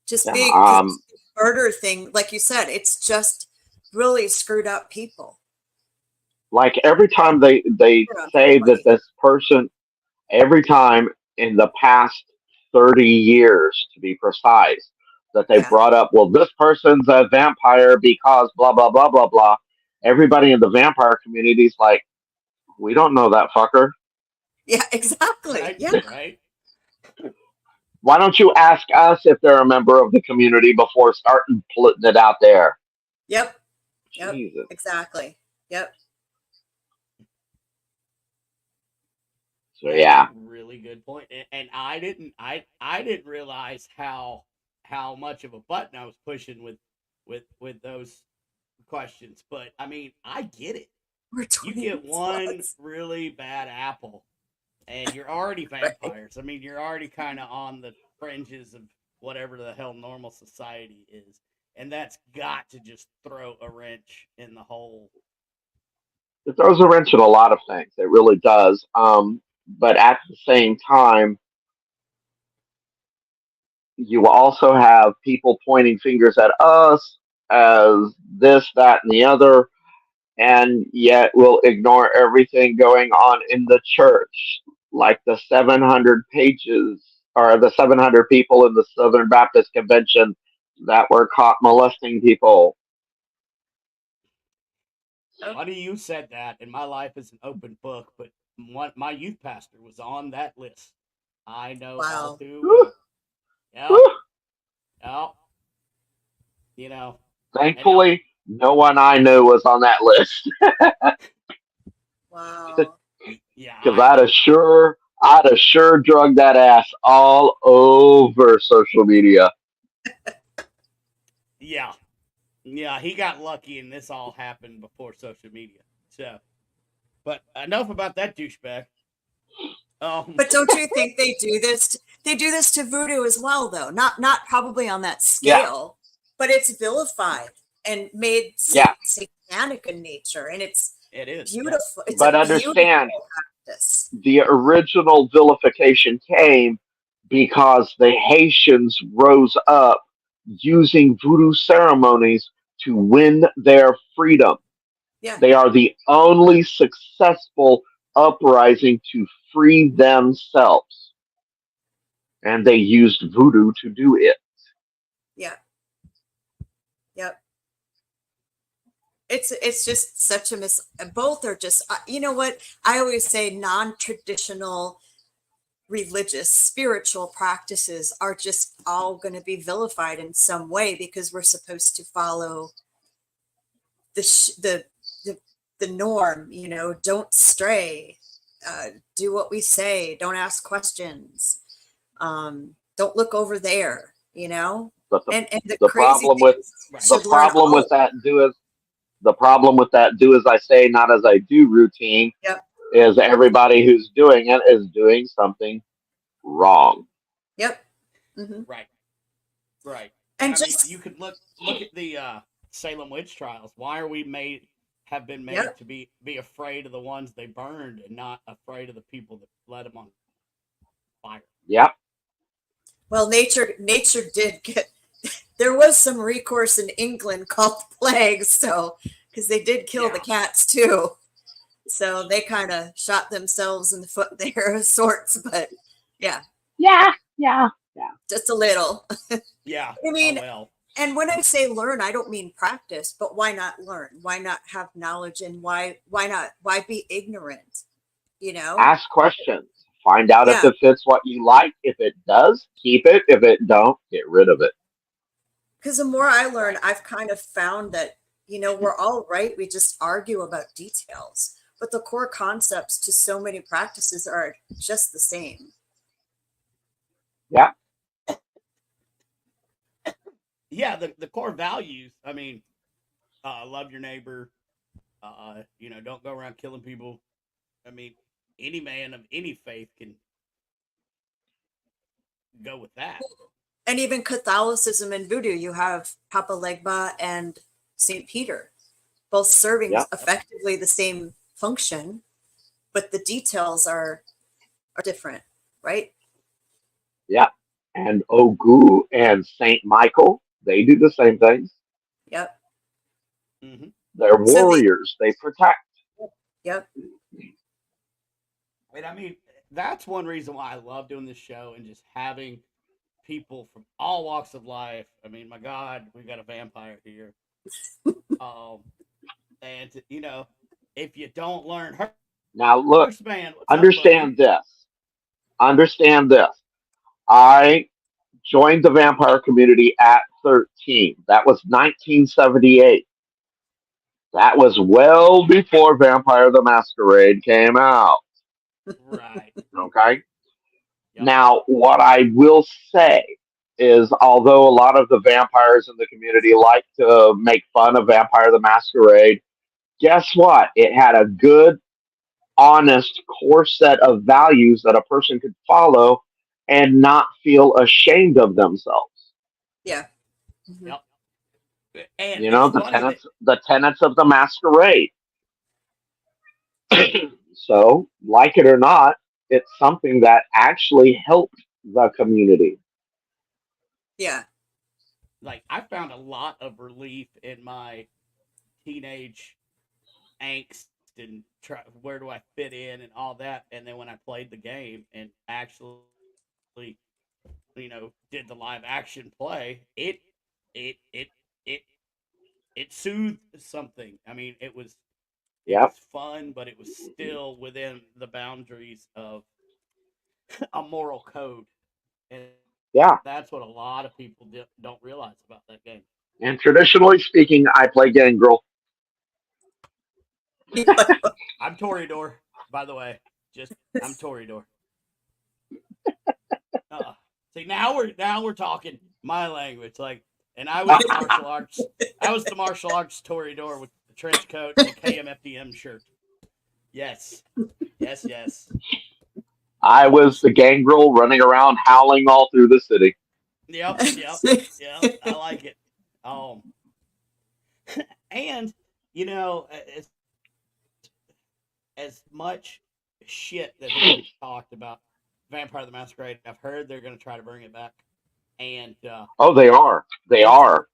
Just Yeah, being 'cause the murder thing, like you said, it's just really screwed up people. like every time they Screwed up say that everybody. this person, every time in the past 30 years to be precise, that they Yeah. brought up, well, this person's a vampire because blah blah blah blah blah. Everybody in the vampire community is like, we don't know that fucker. Yeah, exactly. Right, Yeah. right. Why don't you ask us if they're a member of the community before starting putting it out there? Yep. Yep. Jesus. Exactly. Yep. So That's a yeah. really good point. And I didn't realize how much of a button I was pushing with those questions. But I mean, I get it. We're You 20 get minutes one plus. really bad apple and you're already Right. vampires. I mean, you're already kind of on the fringes of whatever the hell normal society is. And that's got to just throw a wrench in the whole. It throws a wrench in a lot of things. It really does. But at the same time, you also have people pointing fingers at us as this, that, and the other, and yet we'll ignore everything going on in the church, like the 700 pages or the 700 people in the Southern Baptist Convention that were caught molesting people. Oh, Funny you said that, and my life is an open book, but my youth pastor was on that list. I know all wow. too Whew, well. Yep, whew. yep. You know, and Thankfully, no one I knew was on that list Wow. yeah, because I'd have sure drug that ass all over social media. yeah, yeah. He got lucky, and this all happened before social media. So, but enough about that douchebag. Um, But don't you think they do this? They do this to voodoo as well, though. Not probably on that Yeah, scale, but it's vilified and made yeah. satanic in nature, and it's it is. Yeah, beautiful. It's But a beautiful understand, practice. the original vilification came because the Haitians rose up using voodoo ceremonies to win their freedom. Yeah. They are the only successful uprising to free themselves, and they used voodoo to do it. Yeah. Yep. It's just such a mis. Both are just. You know what I always say? Non-traditional religious, spiritual practices are just all going to be vilified in some way because we're supposed to follow the sh- the norm. You know, don't stray, do what we say, don't ask questions, don't look over there. You know, But and the the crazy problem thing with is, we right. the should learn problem all with of that do is the problem with that do as I say, not as I do routine it. Yep. is everybody who's doing it is doing something wrong. Yep. Hmm. Right, right. And And I mean, you just could look at the Salem witch trials. Why are we made have been made yep. to be afraid of the ones they burned and not afraid of the people that let them on fire? Yep. Well, nature did get. There was some recourse in England called plagues, so because they did kill the Yeah, cats too, so they kind of shot themselves in the foot there of sorts. But yeah, Yeah. Yeah. Yeah. just a little. yeah. I Oh mean, well. and when I say learn, I don't mean practice, but why not learn? Why not have knowledge, and why be ignorant? You know? Ask questions. Find out if Yeah, it fits what you like. If it does, keep it. If it don't, get rid of it. because the more I learn, Right. I've kind of found that, we're all right. We just argue about details, but the core concepts to so many practices are just the same. Yeah. Yeah, the core values. I mean, love your neighbor. Don't go around killing people. I mean, any man of any faith can go with that. And even Catholicism and Voodoo, you have Papa Legba and St. Peter, both serving Yeah. Yep. effectively the same function, but the details are different, right? Yeah. And Ogu and Saint Michael, they do the same things. Yep. Hmm. They're So the warriors. They protect. yep. And I mean, that's one reason why I love doing this show and just having people from all walks of life. I mean, my God, we got a vampire here. Um, and if you don't learn Now, look, Hearst man, what's up, buddy? understand this. Understand this. I joined the vampire community at 13. That was 1978. That was well before Vampire the Masquerade came out. Right. Okay. Yep. Now, what I will say is, although a lot of the vampires in the community like to make fun of Vampire the Masquerade, guess what? It had a good, honest core set of values that a person could follow and not feel ashamed of themselves. Yeah. Mhm. Yep. And You know, it's funny that the tenets of the masquerade. So, like it or not, it's something that actually helped the community. Yeah. like I found a lot of relief in my teenage angst and where do I fit in and all that. And then when I played the game and actually, did the live action play, it it it it soothed something. I mean, it Yep. was fun, but it was still within the boundaries of a moral code, and Yeah. that's what a lot of people don't realize about that game. And traditionally speaking, I play Gangrel. I'm Toreador, by the way. Just I'm Toreador. Uh, See, now we're talking my language. Like, and I was the martial arts. I was the martial arts Toreador with the trench coat and the KMFDM shirt. Yes, yes, yes. I was the Gangrel running around howling all through the city. Yep, yep, yep. I like it. Um, and you know, as much shit that has been talked about Vampire the Masquerade, I've heard they're going to try to bring it back. And Oh, they are. They is it are.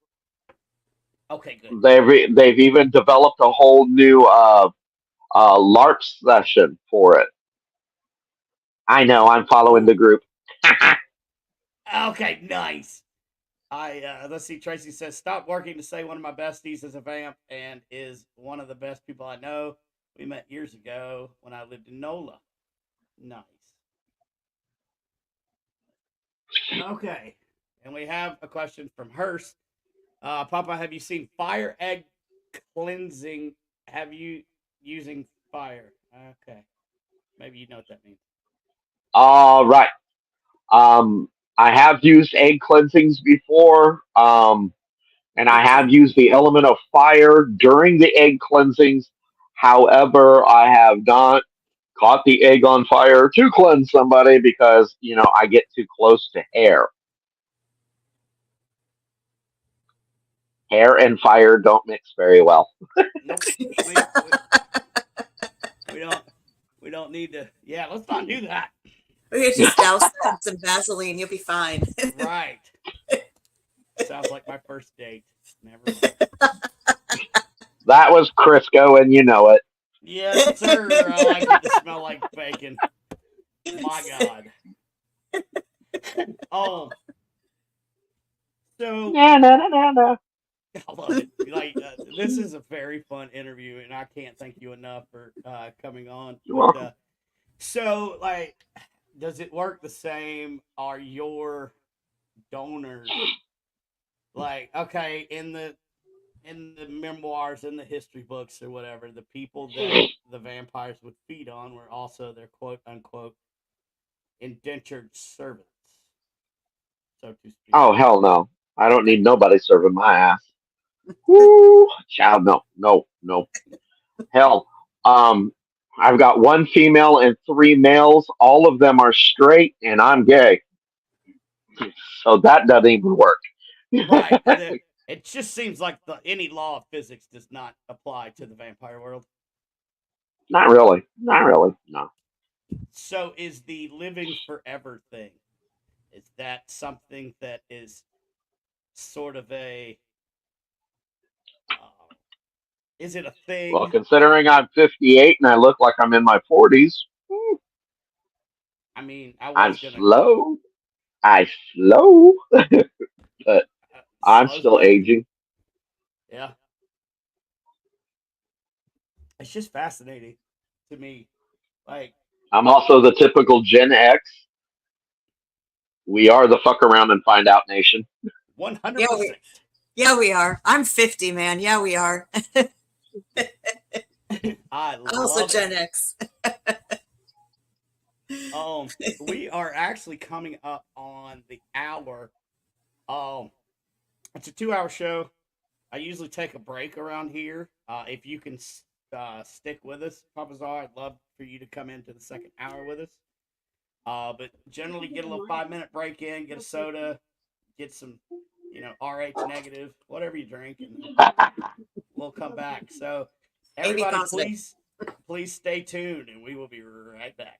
okay? Good. They've even developed a whole new LARP session for it. I know. I'm following the Ooh, group. okay, nice. I let's see. Tracy says, "Stop working to say one of my besties is a vamp and is one of the best people I know. We met years ago when I lived in NOLA. Nice. Okay, and we have a question from Hurst. Papa, have you seen fire egg cleansing? Have you using fire? Okay, maybe you know what that means. All right. Um, I have used egg cleansings before. And Me I have too. used the element of fire during the egg cleansings. However, I have not caught the egg on fire to cleanse somebody because, I get too close to hair. Hair and fire don't mix very well. Nope. We don't we don't need to. Yeah, let's not do that. We could just douse that in some Vaseline. You'll be fine. Right. Sounds like my first date. Never mind. That was Crisco, and you know it. Yes, sir. I like it to smell like bacon. My God. Oh, so No, no, no, no, no. I love it. Like this is a very fun interview, and I can't thank you enough for coming on. You're But welcome. so, like, does it work the same? Are your donors like okay in the memoirs, in the history books or whatever, the people that the vampires would feed on were also their quote unquote indentured servants, so to speak. Oh, hell no. I don't Okay, need nobody serving my ass. Woo! Child, no, no, no. Hell, um, I've got one female and three males. All of them are straight, and I'm gay. So that doesn't even work. right. It just seems like any law of physics does not apply to the vampire world. Not really. Not really. No. So is the living forever thing? Is that something that is sort of a is it a Well, thing? considering I'm 58 and I look like I'm in my 40s, I mean, I I'm was gonna slow. I slow, but I'm slow's still good. aging. Yeah, it's just fascinating to me. Like I'm also the typical Gen X. We are the fuck around and find out nation. one hundred Yeah, we percent. yeah, we are. I'm 50, man. Yeah, we are. I I'm also love it. Gen X. Um, we are actually coming up on the hour. Um, it's a 2 hour show. I usually take a break around here. If you can stick with us, Papa Czar, I'd love for you to come into the second hour with us. But generally, get a little 5 minute break in, get a soda, get some, RH negative, whatever you drink, and then we'll come back. So, AB everybody, positive. please stay tuned, and we will be right back.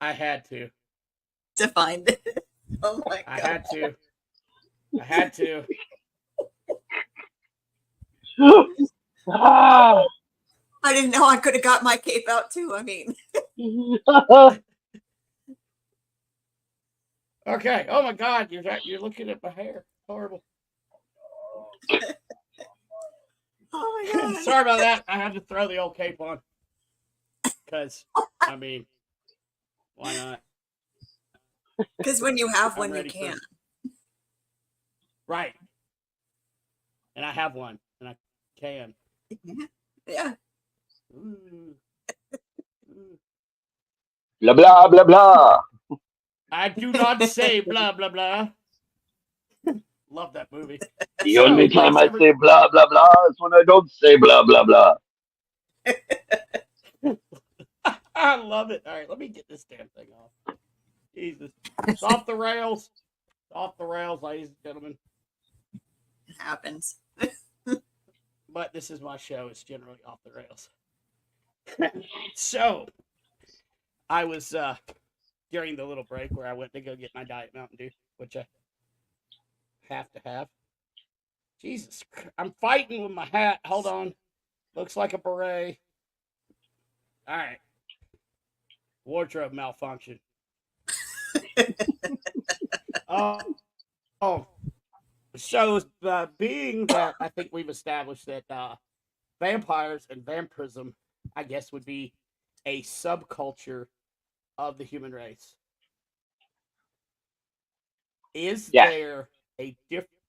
I had to. to find it. Oh my I god. had to. I had to. Ah. I didn't know I could have got my cape out too. I mean, Okay. Oh my God, you're looking at my hair. Horrible. oh my god. Sorry about that. I had to throw the old cape on because I mean, why not? Because when you have I'm one, you ready for can. right, and I have one, and I can. Yeah. Ooh. Ooh. Blah blah blah blah. I do not say blah blah blah. Love that movie. The only So, time what's I ever? say blah blah blah is when I don't say blah blah blah. I love it. All right, let me get this damn thing off. Jesus, it's off the rails. It's off the rails, ladies and gentlemen. It happens. But this is my show. It's generally off the rails. So, I was during the little break where I went to go get my Diet Mountain Dew, which I have to have. Jesus, I'm fighting with my hat. Hold on. Looks like a beret. All right. Wardrobe malfunction. Oh, oh. So, being that I think we've established that vampires and vampirism, I guess, would be a subculture of the human race. Is Yes, there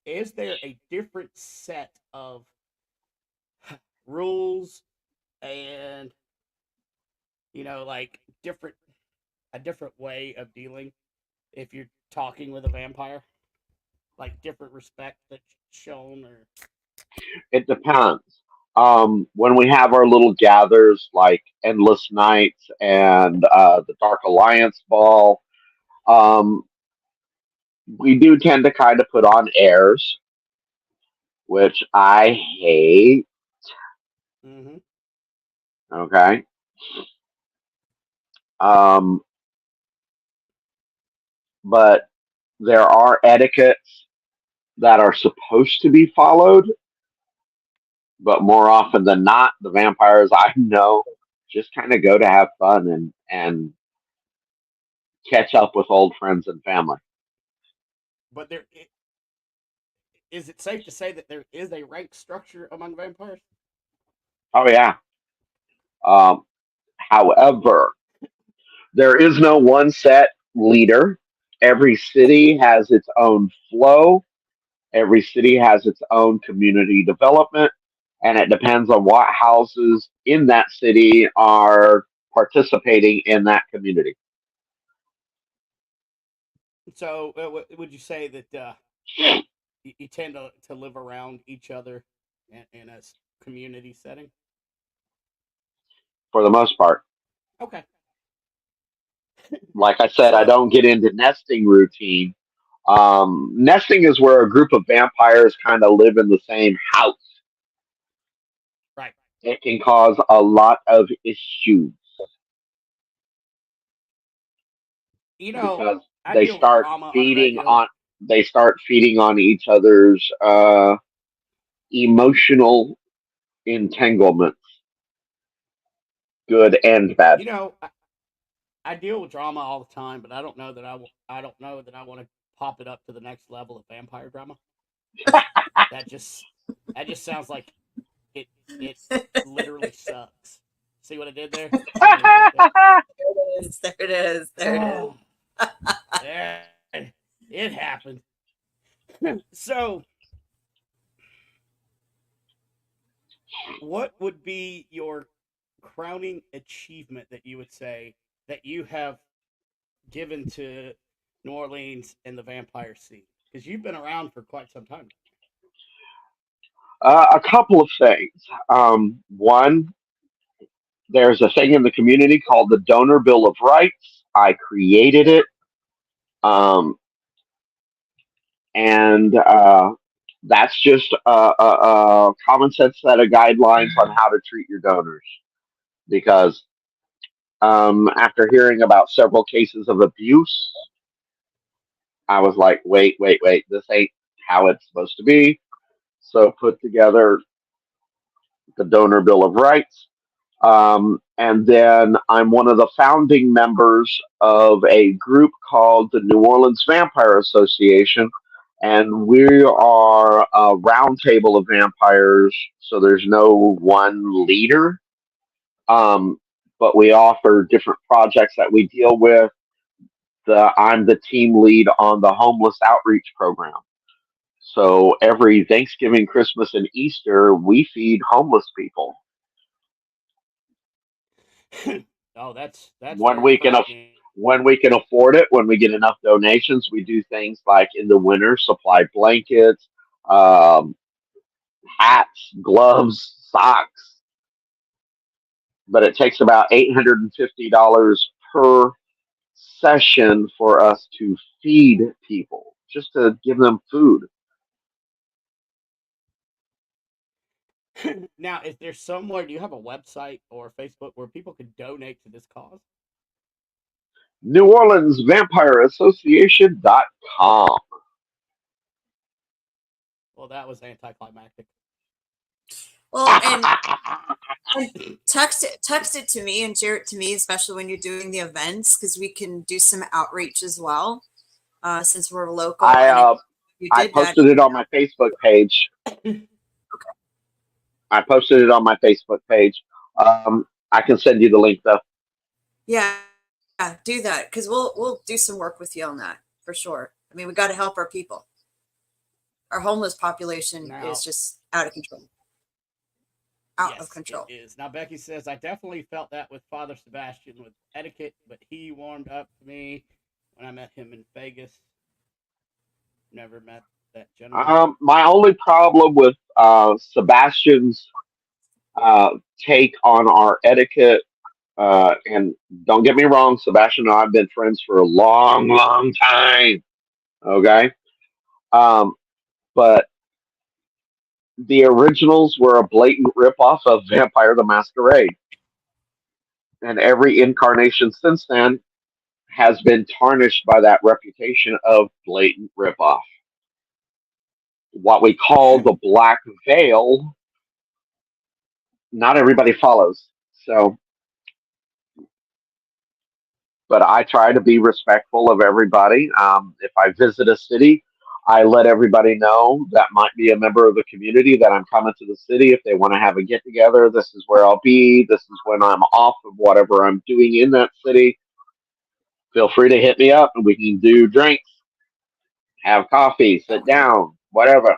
is there a different set of rules and like a different way of dealing if you're talking with a vampire, like different respect that's shown or it depends. When we have our little gathers like Endless Nights and the Dark Alliance Ball, um, we do tend to kind of put on airs, which I hate. mm-hmm. Okay. Um, but there are etiquettes that are supposed to be followed, but more often than not, the vampires I know just kind of go to have fun and catch up with old friends and family. But is it safe to say that there is a rank structure among vampires? Oh yeah. Um, however, there is no one set leader. Every city has its own flow. Every city has its own community development, and it depends on what houses in that city are participating in that community. So, would you say that you tend to live around each other in a community setting? For the most part. Okay. Like I said, I So, don't get into nesting routine. Nesting is where a group of vampires kind of live in the same house. right. It can cause a lot of issues You know, because I they deal with start drama on a feeding regular. on they start feeding on each other's emotional entanglements, good and bad. You know, I deal with drama all the time, but I don't know that I don't know that I want to pop it up to the next level of vampire drama. That just that just sounds like it literally sucks. See what I did there? See what I did there? There it is. There it is. There it is. Oh, there, it happened. So, what would be your crowning achievement that you would say that you have given to New Orleans and the vampire scene? Because you've been around for quite some time. A couple of things. One, there's a thing in the community called the Donor Bill of Rights. I created it. Um, and that's just a common sense set of guidelines on how to treat your donors. Because After hearing about several cases of abuse, I was like, wait, wait, wait, this ain't how it's supposed to be. So put together the Donor Bill of Rights. And then I'm one of the founding members of a group called the New Orleans Vampire Association. And we are a roundtable of vampires. So there's no one leader. But we offer different projects that we deal with. I'm the team lead on the homeless outreach program. So every Thanksgiving, Christmas, and Easter, we feed homeless people. Oh, that's when very we can aff- encouraging. when we can afford it, when we get enough donations, we do things like in the winter supply blankets, um, hats, gloves, socks. But it takes about $850 per session for us to feed people, just to give them food. Now, is there somewhere? Do you have a website or Facebook where people could donate to this cause? New Orleans Vampire Association.com. Well, that was anticlimactic. Well, and text it to me and share it to me, especially when you're doing the events, because we can do some outreach as well. Since we're local, and if I you I did that, posted it on my Facebook page. I posted it on my Facebook page. I can send you the link though. yeah, do that, because we'll do some work with you on that for sure. I mean, we got to help our people. Our homeless population Now, is just out of control. Out of yes, control. it is. Now, Becky says, I definitely felt that with Father Sebastian with etiquette, but he warmed up to me when I met him in Vegas. Never met that gentleman. My only problem with Sebastian's take on our etiquette, and don't get me wrong, Sebastian and I have been friends for a long, long time. Okay, um, but the originals were a blatant ripoff of Vampire the Masquerade, and every incarnation since then has been tarnished by that reputation of blatant ripoff. What we call the black veil, not everybody follows. So, but I try to be respectful of everybody. If I visit a city, I let everybody know that might be a member of the community that I'm coming to the city. If they want to have a get together, this is where I'll be. This is when I'm off of whatever I'm doing in that city. Feel free to hit me up and we can do drinks, have coffee, sit Okay. down, whatever.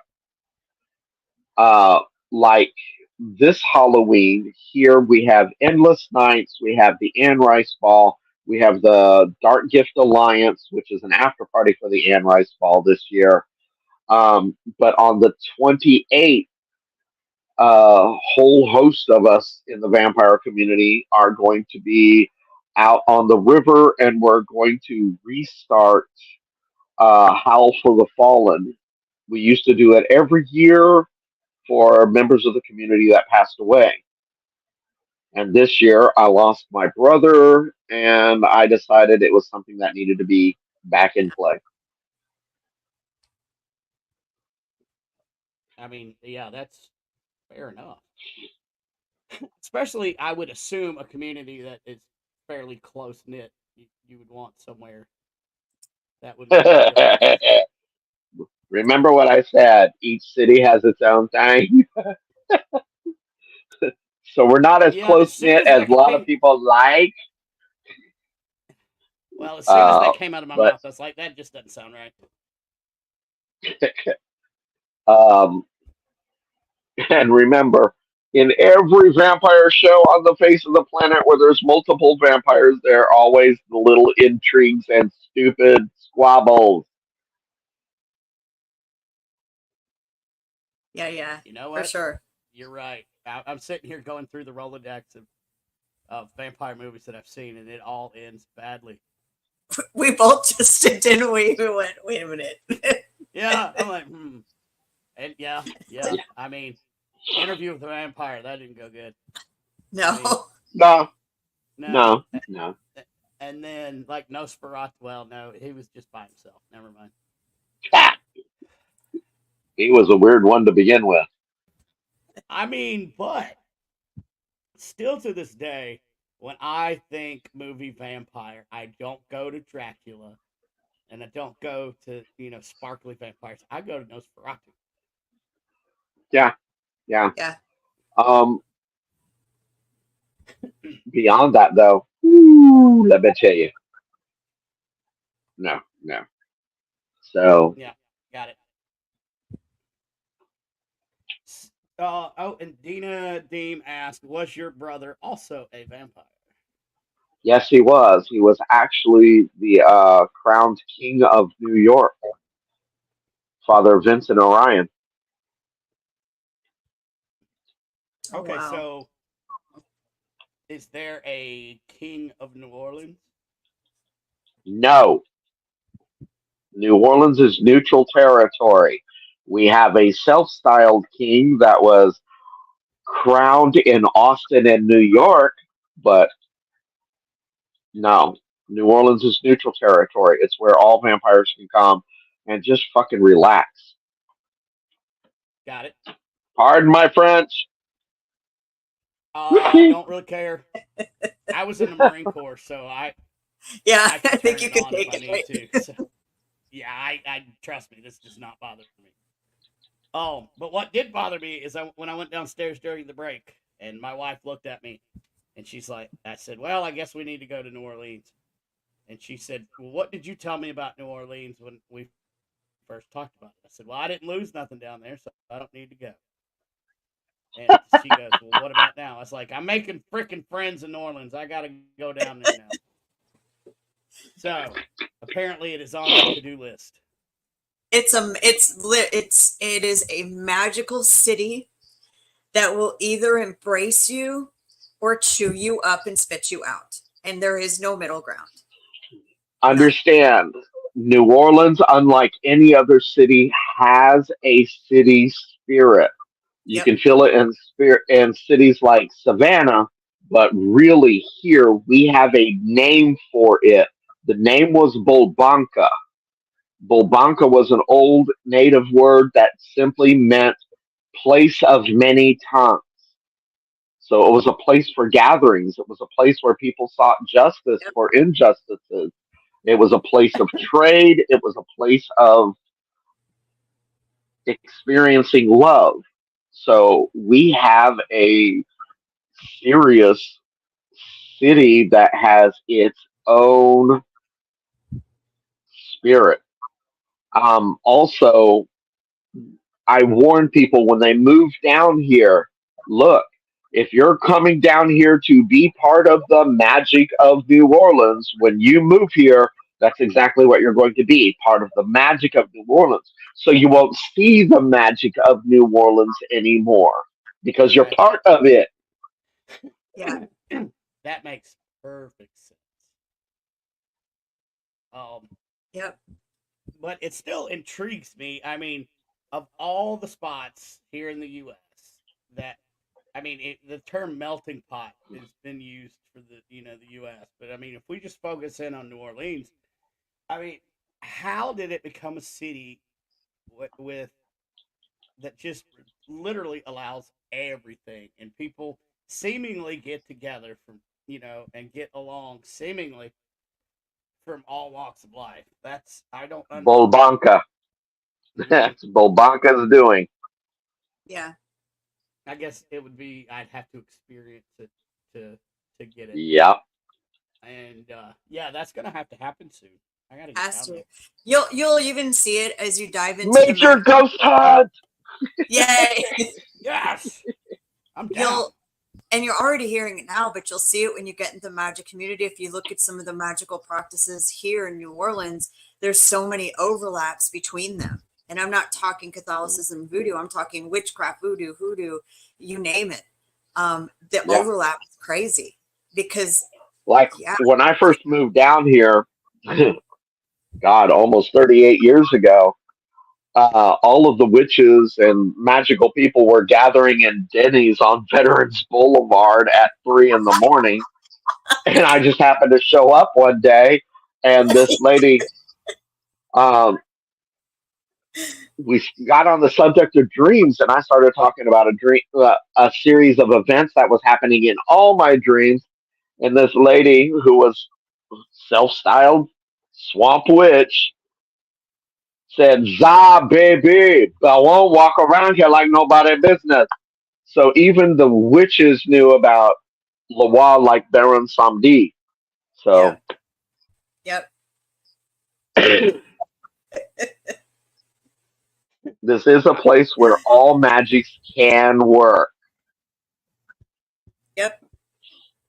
Uh, like this Halloween, here we have Endless Nights, we have the Anne Rice Ball, we have the Dark Gift Alliance, which is an after party for the Anne Rice Ball this year. But on the 28th, a whole host of us in the vampire community are going to be out on the river and we're going to restart Howl for the Fallen. We used to do it every year for members of the community that passed away. And this year I lost my brother, and I decided it was something that needed to be back in play. I mean, yeah, that's fair enough. Especially, I would assume a community that is fairly close knit. You would want somewhere that would be more festive. Remember what I said? Each city has its own thing. So we're not as Yeah, as close soon knit as as that a lot of came, people like. well, as soon as Uh, that came out of my but mouth, I was like, that just doesn't sound right. um, and remember, in every vampire show on the face of the planet where there's multiple vampires, there are always the little intrigues and stupid squabbles. Yeah, You know for what? sure. You're right. I'm sitting here going through the Rolodex of vampire movies that I've seen, and it all ends badly. We both just did, didn't we? We went, wait a minute. Yeah, I'm like, and yeah. I mean, Interview with the Vampire that didn't go good. I mean, No. No, No. No, no. And then like Nosferatu. Well, no, he was just by himself. Never mind. Ah, he was a weird one to begin with. I mean, but still to this day, when I think movie vampire, I don't go to Dracula and I don't go to, sparkly vampires. I go to Nosferatu. Yeah, yeah. Yeah. Um, Beyond that, though, ooh, let me tell you, no, no. So, Yeah, got it. Oh, and Dina Deem asked, was your brother also a vampire? yes, he was. He was actually the crowned king of New York, Father Vincent Orion. Oh, Okay, wow. so is there a king of New Orleans? No, New Orleans is neutral territory. We have a self styled king that was crowned in Austin and New York, but no, New Orleans is neutral territory. It's where all vampires can come and just fucking relax. Got it. Pardon my French. Don't really care. I was in the Marine Corps, so Yeah, I I can think turn you it can on if take I it, need to. right? So, yeah, I trust me. This does not bother me. Oh, but what did bother me is when I went downstairs during the break, and my wife looked at me, and she's like, I said, well, I guess we need to go to New Orleans. And she said, well, what did you tell me about New Orleans when we first talked about it? I said, well, I didn't lose nothing down there, so I don't need to go. And she goes, well, what about now? I was like, I'm making freaking friends in New Orleans. I got to go down there now. So apparently it is on the to-do list. It is a magical city that will either embrace you or chew you up and spit you out. And there is no middle ground. None. Understand, New Orleans, unlike any other city, has a city spirit. You Yep. can feel it in spirit in cities like Savannah, but really here we have a name for it. The name was Bulbanka. Bulbanka was an old native word that simply meant place of many tongues. So it was a place for gatherings. It was a place where people sought justice Yep. for injustices. It was a place of trade. It was a place of experiencing love. So we have a serious city that has its own spirit. Also, I warn people when they move down here, look, if you're coming down here to be part of the magic of New Orleans, when you move here, that's exactly what you're going to be, part of the magic of New Orleans. So you won't see the magic of New Orleans anymore because you're Right. part of it. Yeah. That makes perfect sense. Um, Yep. but it still intrigues me. I mean, of all the spots here in the U.S. that, I mean, the term melting pot has been used for the U.S. But I mean, if we just focus in on New Orleans, I mean, how did it become a city with that just literally allows everything and people seemingly get together and get along seemingly from all walks of life. That's I don't understand. Bolbanka. Hmm. That's Bolbanka's doing. Yeah. I guess it would be I'd have to experience it to to get it. Yep. And yeah, that's gonna have to happen soon. I gotta get Has down to. there. You'll even see it as you dive into the Major magic. Ghost Hunt. Yay. Yes, I'm down. You'll and you're already hearing it now, but you'll see it when you get into the magic community. If you look at some of the magical practices here in New Orleans, there's so many overlaps between them. And I'm not talking Catholicism, voodoo. I'm talking witchcraft, voodoo, hoodoo, you name it. The Yeah. overlap is crazy because, Like yeah, when I first moved down here, God, almost 38 years ago, all of the witches and magical people were gathering in Denny's on Veterans Boulevard at 3 in the morning. And I just happened to show up one day, and this lady, um, we got on the subject of dreams, and I started talking about a series of events that was happening in all my dreams. And this lady, who was self-styled swamp witch, said, "Za baby, I won't walk around here like nobody business." So even the witches knew about Lawa like Baron Samdi. Yeah. So Yep. this is a place where all magics can work. Yep.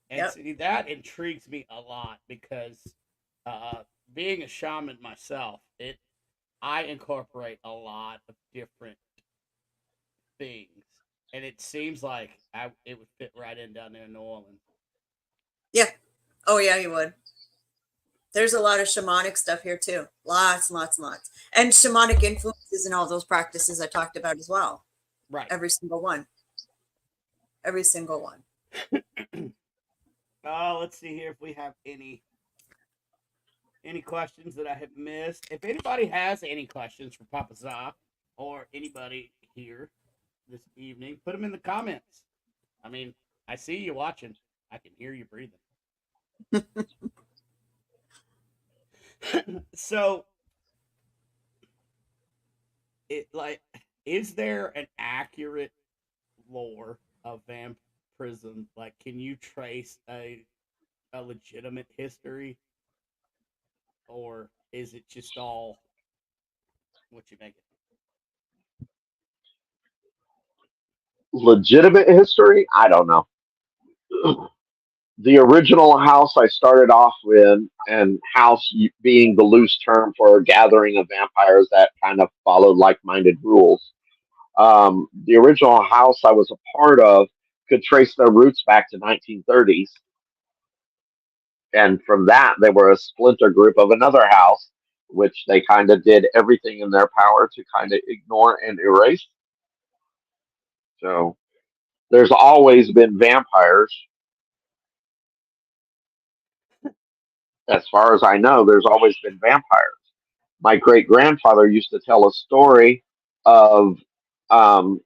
And Yep. see, that intrigues me a lot because uh, being a shaman myself, it I incorporate a lot of different things, and it seems like it would fit right in down there in New Orleans. Yeah. Oh yeah, you would. There's a lot of shamanic stuff here too. Lots, lots, lots. And shamanic influences and all those practices I talked about as well. Right. Every single one. Every single one. Oh, let's see here if we have any questions that I have missed. If anybody has any questions for Papa Za or anybody here this evening, put them in the comments. I mean, I see you watching. I can hear you breathing. So, is there an accurate lore of vampirism? Like, can you trace a legitimate history, or is it just all what you make it? Legitimate history? I don't know. The original house I started off with, and house being the loose term for a gathering of vampires that kind of followed like-minded rules. The original house I was a part of could trace their roots back to 1930s, and from that they were a splinter group of another house, which they kind of did everything in their power to kind of ignore and erase. So there's always been vampires. As far as I know, there's always been vampires. My great grandfather used to tell a story of um,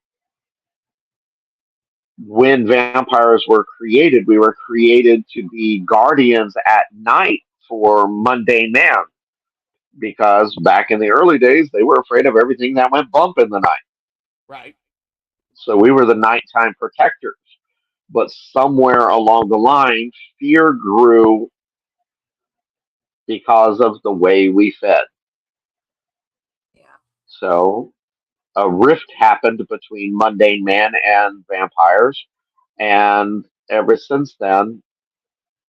when vampires were created. We were created to be guardians at night for mundane man, because back in the early days, they were afraid of everything that went bump in the night. Right. So we were the nighttime protectors. But somewhere along the line, fear grew because of the way we fed. Yeah. So a rift happened between mundane man and vampires, and ever since then,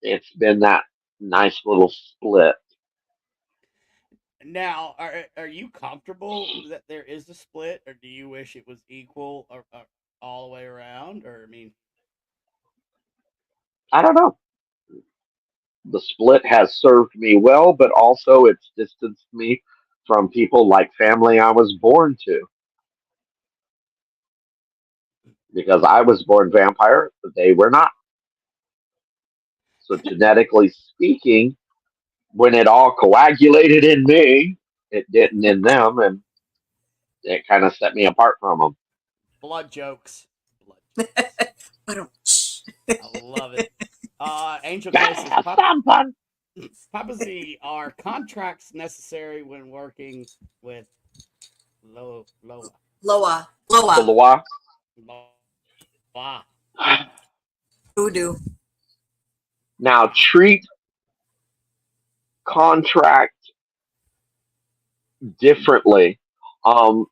it's been that nice little split. Now, are you comfortable that there is a split, or do you wish it was equal or all the way around? Or I mean, I don't know. The split has served me well, but also it's distanced me from people like family I was born to. Because I was born vampire, but they were not. So genetically speaking, when it all coagulated in me, it didn't in them, and it kind of set me apart from them. blood jokes. Blood jokes. I don't. I love it. Angel K says, Yeah, some fun. Papa Z, are contracts necessary when working with Loa? Loa. The Loa. Loa. Loa. Voodoo. Now treat contract differently. Um,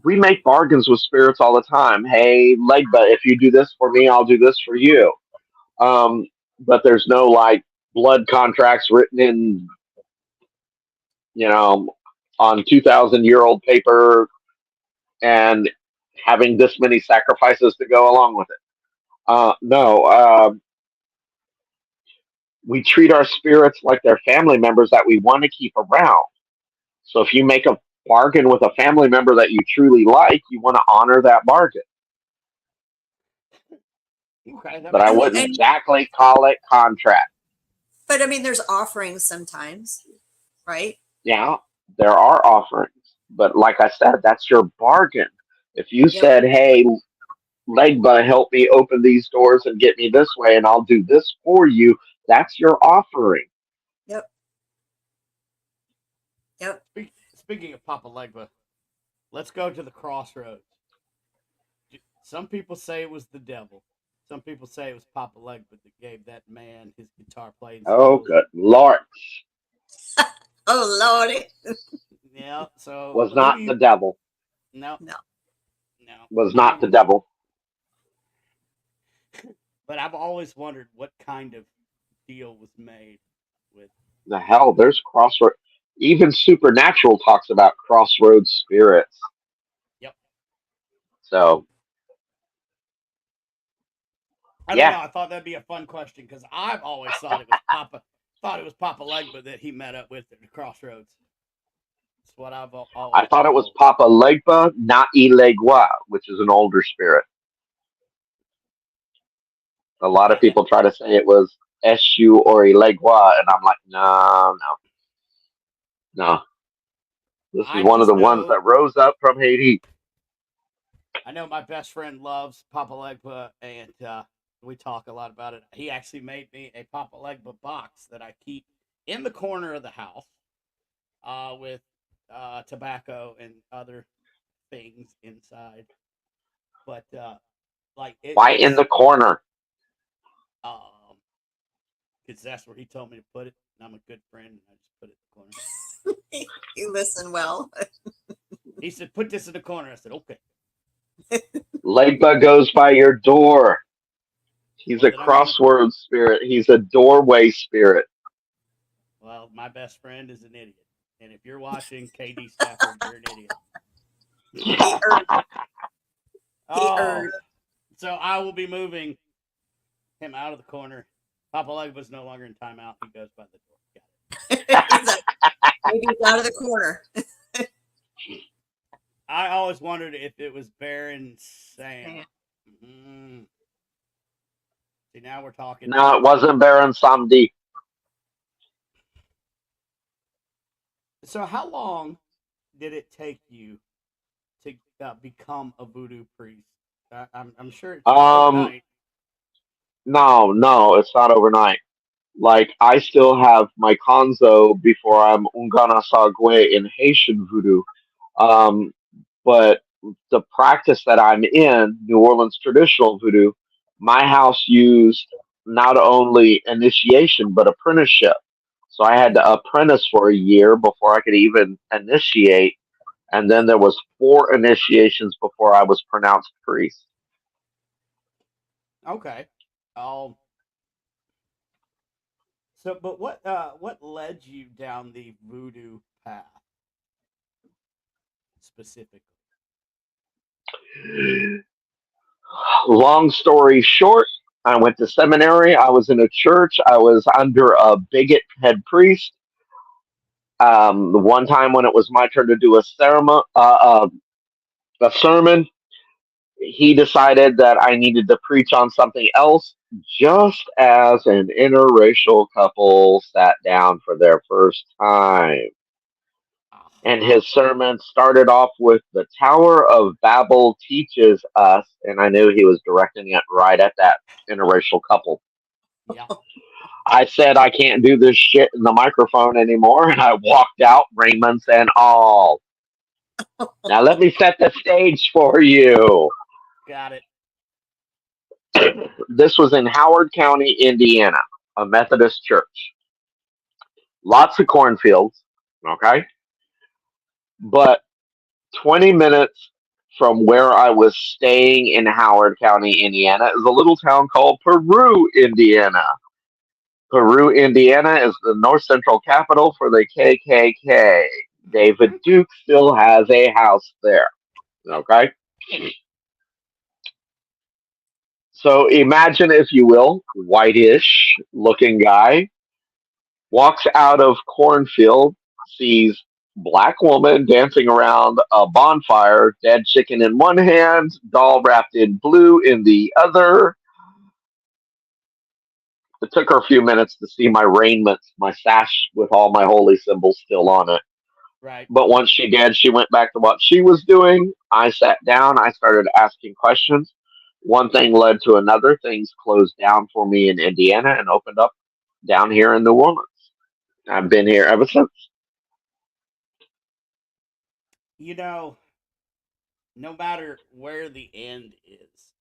we make bargains with spirits all the time. Hey, Legba, if you do this for me, I'll do this for you. Um, but there's no like blood contracts written in, you know, on 2,000-year-old paper and having this many sacrifices to go along with it. No, we treat our spirits like they're family members that we want to keep around. So if you make a bargain with a family member that you truly like, you want to honor that bargain. Okay, that but I makes And, sense. wouldn't and exactly call it contract. but I mean, there's offerings sometimes, right? Yeah, there are offerings, but like I said, that's your bargain. If you Yep. said, "Hey, Legba, help me open these doors and get me this way, and I'll do this for you," that's your offering. Yep. Yep. Speaking of Papa Legba, let's go to the crossroads. Some people say it was the devil. Some people say it was Papa Legba that gave that man his guitar playing Oh, skills. good Lord, Oh Lordy. Yeah. So was who do not you? the devil. No, No. no. Was Who do not you? the devil. But I've always wondered what kind of deal was made with The hell, Voodoo. there's crossroad. Even Supernatural talks about crossroads spirits. Yep. So I don't yeah, know. I thought that'd be a fun question because I've always thought it was Papa. Thought it was Papa Legba that he met up with at the crossroads. That's what I've I always thought been it was told. Papa Legba, not Ilegua, which is an older spirit. A lot of Yeah, that people try to say it was Eshu or Ilegua, and I'm like, no, no, no. This is I one of just the ones know. that rose up from Haiti. I know my best friend loves Papa Legba, and we talk a lot about it. He actually made me a Papa Legba box that I keep in the corner of the house with tobacco and other things inside. But like Why in it's the corner? um, because that's where he told me to put it, and I'm a good friend, and I just put it in the corner. You listen well. He said, "Put this in the corner." I said, "Okay." Legba goes by your door. He's Well, a then I'm gonna. crossroads spirit. He's a doorway spirit. Well, my best friend is an idiot, and if you're watching, KD Stafford, you're an idiot. He erred. He Oh, erred. so I will be moving him out of the corner. Papa Legba's no longer in timeout. He goes by the door. He's a, maybe he's out of the corner. I always wondered if it was Baron Sam. Man. Mm. See, now we're talking. No, it wasn't Baron Samdi. So, how long did it take you to become a voodoo priest? I'm sure it's not Um, overnight. no, no, it's not overnight. Like I still have my Konzo before I'm Ungana Sagwe in Haitian voodoo. Um, but the practice that I'm in, New Orleans traditional voodoo, my house used not only initiation but apprenticeship. So I had to apprentice for a year before I could even initiate, and then there was 4 initiations before I was pronounced priest. Okay. Um. So, but what led you down the voodoo path specifically? Long story short, I went to seminary. I was in a church. I was under a bigot head priest. The one time when it was my turn to do a sermon, he decided that I needed to preach on something else. Just as an interracial couple sat down for their first time, and Aha. his sermon started off with "The Tower of Babel teaches us," and I knew he was directing it right at that interracial couple. Yeah. I said, "I can't do this shit in the microphone anymore," and I walked out, Raymond's and all. Now let me set the stage for you. Got it. This was in Howard County, Indiana, a Methodist church. Lots of cornfields, okay? But 20 minutes from where I was staying in Howard County, Indiana, is a little town called Peru, Indiana. Peru, Indiana is the north central capital for the KKK. David Hmm. Duke still has a house there. Yep. Okay? So imagine, if you will, whitish looking guy walks out of cornfield, sees black woman dancing around a bonfire, dead chicken in one hand, doll wrapped in blue in the other. It took her a few minutes to see my raiments, my sash with all my holy symbols still on it. Right. But once she did, she went back to what she was doing. I sat down. I started asking questions. One thing led to another. Things closed down for me in Indiana and opened up down here in New Orleans. I've been here ever since. You know, no matter where the end is,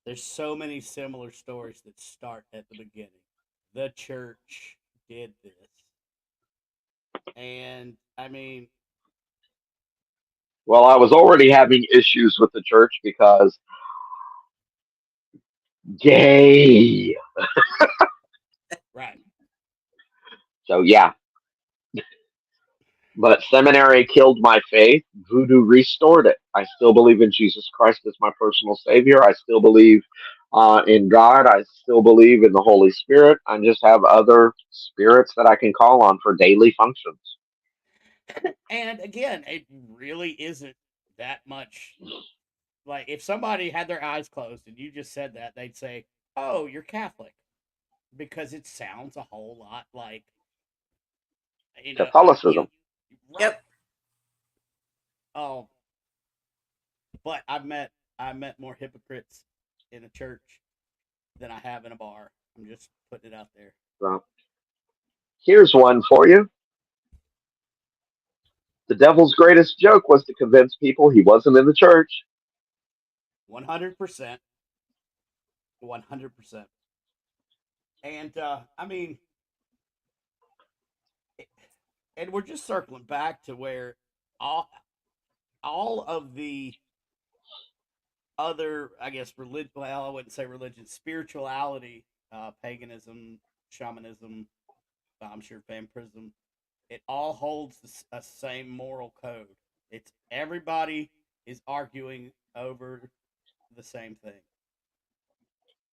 there's so many similar stories that start at the beginning. The church did this. And I mean, Well, I was already having issues with the church because gay. right. So yeah, but seminary killed my faith. Voodoo restored it. I still believe in Jesus Christ as my personal savior. I still believe in God. I still believe in the Holy Spirit. I just have other spirits that I can call on for daily functions. And again, it really isn't that much. Like, if somebody had their eyes closed and you just said that, they'd say, "Oh, you're Catholic," because it sounds a whole lot like, Catholicism. right. Yep. Oh, but I met more hypocrites in a church than I have in a bar. I'm just putting it out there. So, here's one for you. The devil's greatest joke was to convince people he wasn't in the church. 100%. 100%. And I mean, and we're just circling back to where all all of the other, I guess, religion. Well, I wouldn't say religion, spirituality, paganism, shamanism. I'm sure vampirism. It all holds a same moral code. It's everybody is arguing over the same thing.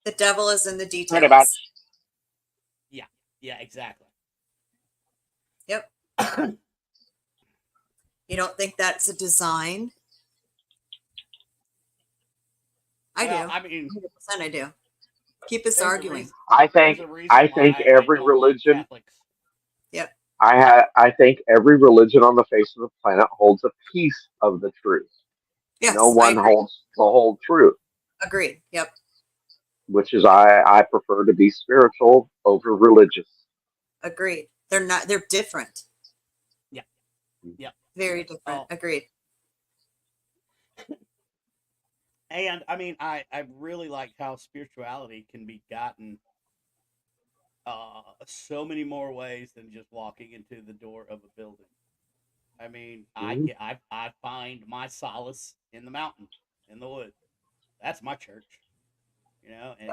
The devil is in the Right about. details. Yeah, yeah, exactly. Yep. You don't think that's a design? I Well, do. I mean, 100% I do. Keep us there's a arguing. reason. I There's think a reason I think why I every don't like religion. Catholics. Yep. I think every religion on the face of the planet holds a piece of the truth. No Yes, I one agree. holds the whole truth, Agreed. Yep. which is I prefer to be spiritual over religious. Agreed. They're different. Yeah, yeah. Very different. Oh, Agreed. and I mean, I really like how spirituality can be gotten so many more ways than just walking into the door of a building. I mean, Mhm. I find my solace in the mountain, in the woods. That's my church, and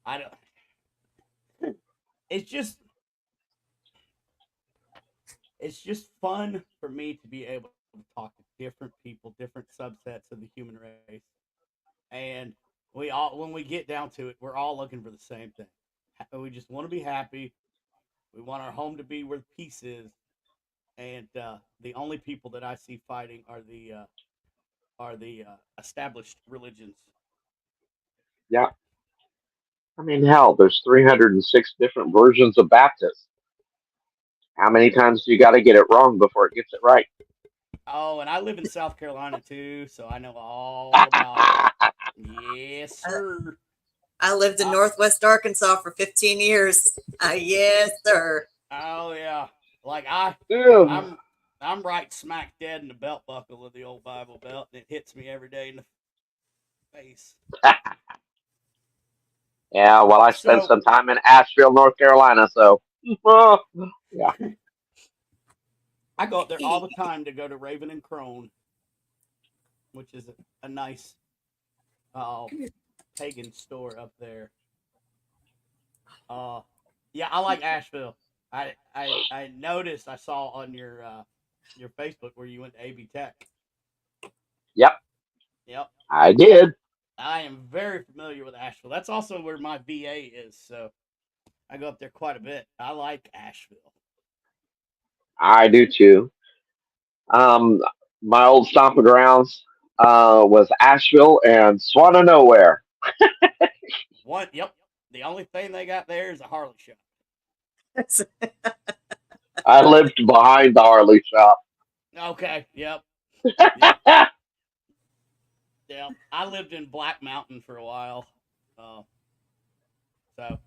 I don't. It's just it's just fun for me to be able to talk to different people, different subsets of the human race, and we all, when we get down to it, we're all looking for the same thing. We just want to be happy. We want our home to be where peace is, and the only people that I see fighting are the established religions. Yeah, I mean, hell, there's 306 different versions of Baptist. How many times do you got to get it wrong before it gets it right? Oh, and I live in South Carolina too, so I know all about it. Yes, Uh, sir. I lived in Uh, Northwest Arkansas for 15 years. Yes, sir. oh yeah, like Ew. I'm, I'm right smack dead in the belt buckle of the old Bible Belt, and it hits me every day in the face. Yeah, well, I spent So some time in Asheville, North Carolina, so yeah. I go up there all the time to go to Raven and Crone, which is a nice uh, pagan store up there. Uh, yeah, I like Asheville. I noticed, I saw on your Facebook where you went to AB Tech. Yep, Yep, I did. I am very familiar with Asheville. That's also where my VA is, so I go up there quite a bit. I like Asheville. I do too. Um, my old stomping grounds was Asheville and Swan of Nowhere. What? Yep. The only thing they got there is a Harley shop. I lived behind the Harley shop. Okay. Yep. Yep. Yep. I lived in Black Mountain for a while. Uh, so,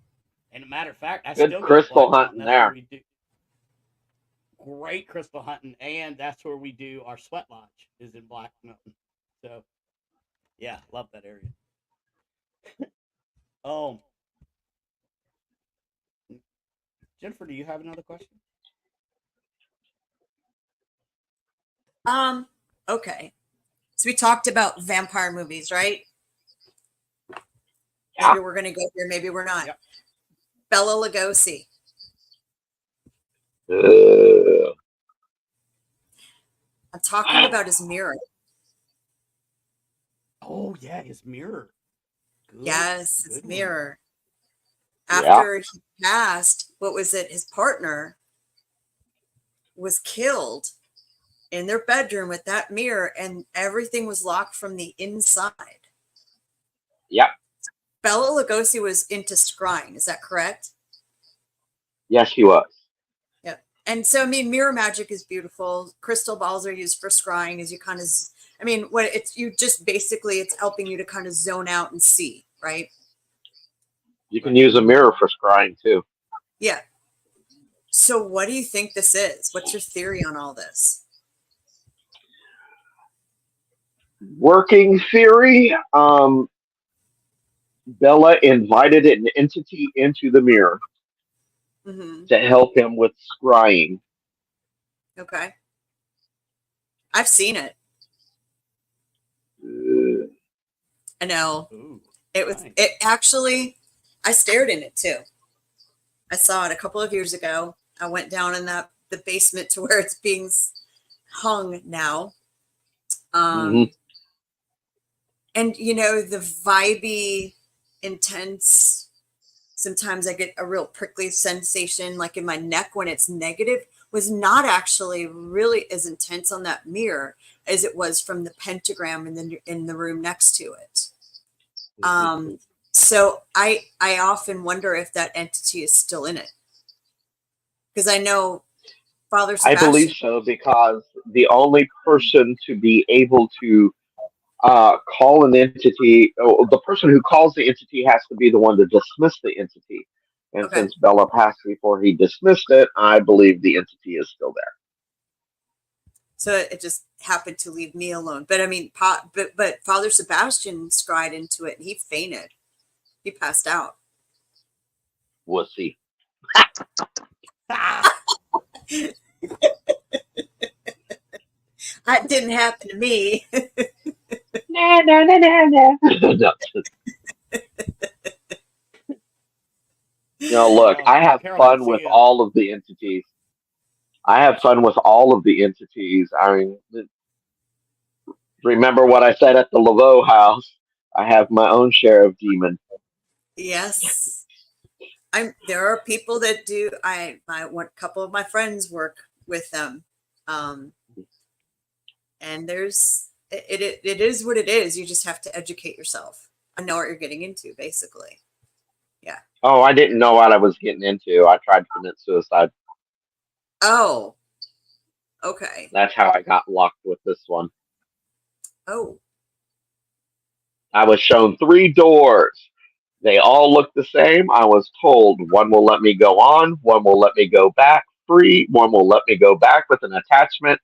and a matter of fact, I Good still go to crystal Black Mountain. hunting That's where there. we do great crystal hunting, and that's where we do our sweat lodge is in Black Mountain. So, yeah, love that area. Oh, Jennifer, do you have another question? Okay. So we talked about vampire movies, right? Yeah. Maybe we're gonna go here, maybe we're not. Yep. Bella Lugosi. Uh, I'm talking about his mirror. Oh yeah, his mirror. Good. Yes, his Good one. mirror. Yeah. After he passed, what was it? His partner was killed in their bedroom with that mirror, and everything was locked from the inside. Yep. Bella Lugosi was into scrying. Is that correct? Yes, he was. Yeah. And so, I mean, mirror magic is beautiful. Crystal balls are used for scrying as you kind of, I mean, what it's, you just basically, it's helping you to kind of zone out and see, right? You can use a mirror for scrying too. Yeah. So what do you think this is? What's your theory on all this? Working theory. Bella invited an entity into the mirror Mm-hmm. to help him with scrying. Okay. I've seen it. I know. Ooh, It was, nice. it actually, I stared in it too. I saw it a couple of years ago. I went down in the basement to where it's being hung now. Mhm. And you know, the vibey, intense, sometimes I get a real prickly sensation like in my neck when it's negative, was not actually really as intense on that mirror as it was from the pentagram in the room next to it. So I often wonder if that entity is still in it, because I know Father I believe Sebastian. so because the only person to be able to call an entity, the person who calls the entity has to be the one to dismiss the entity. And Okay. since Bella passed before he dismissed it, I believe the entity is still there. So it just happened to leave me alone. But I mean, but Father Sebastian scryed into it and he fainted. He passed out. We'll see. That didn't happen to me. No, no, no, no, no. No. You know, look, I have Carolyn, fun with she all of the entities. I have fun with all of the entities. I mean, remember what I said at the Laveau house? I have my own share of demon. Yes. There are people that do. A couple of my friends work with them. And it is what it is. You just have to educate yourself and know what you're getting into, basically. Yeah. Oh, I didn't know what I was getting into. I tried to commit suicide. Oh, okay. That's how I got locked with this one. Oh, I was shown 3 doors. They all look the same. I was told one will let me go on, one will let me go back free, one will let me go back with an attachment.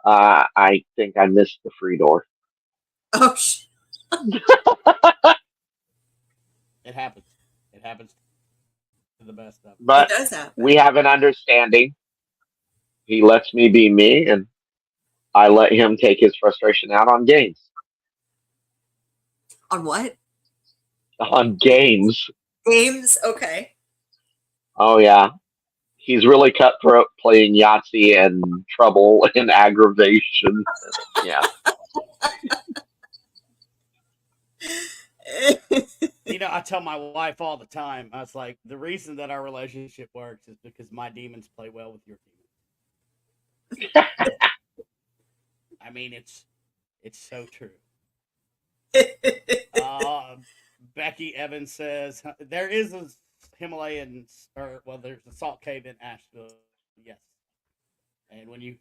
I think I missed the free door. oh, it happens. It happens to the best of us. it But does happen. we have an understanding. He lets me be me, and I let him take his frustration out on games. On what? On games. Games? Okay. Oh, yeah. He's really cutthroat playing Yahtzee and trouble and aggravation. Yeah. You know, I tell my wife all the time, I was like, the reason that our relationship works is because my demons play well with your demons. I mean, it's so true. Becky Evans says there is a Himalayan, or well, there's a salt cave in Asheville. Yes, and when you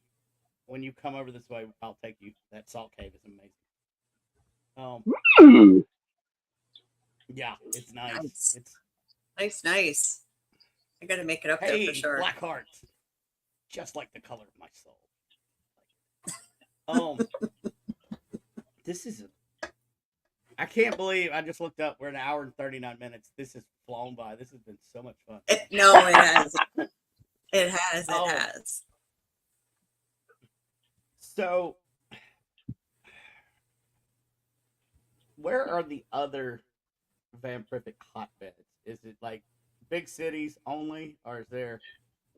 come over this way, I'll take you. That salt cave is amazing. Ooh. Yeah, it's nice. Nice. It's Nice. I got to make it up there for hey, sure. black heart, just like the color of my soul. This is. I can't believe I just looked up. We're an hour and 39 minutes. This has flown by. This has been so much fun. No, it has. It has. It Oh. has. So, where are the other vampiric hotbeds? Is it like big cities only, or is there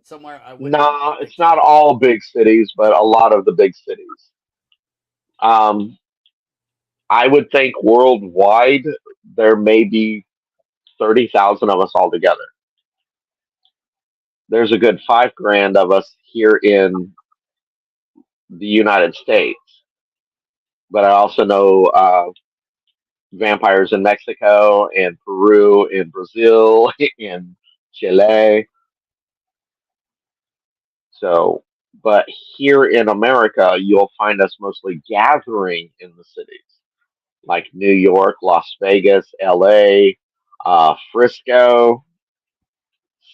somewhere I wouldn't? No, it's not all big cities, but a lot of the big cities. I would think worldwide there may be 30,000 of us altogether. There's a good 5 grand of us here in the United States, but I also know vampires in Mexico and Peru and Brazil and Chile. So, but here in America, you'll find us mostly gathering in the cities like New York, Las Vegas, LA, Frisco,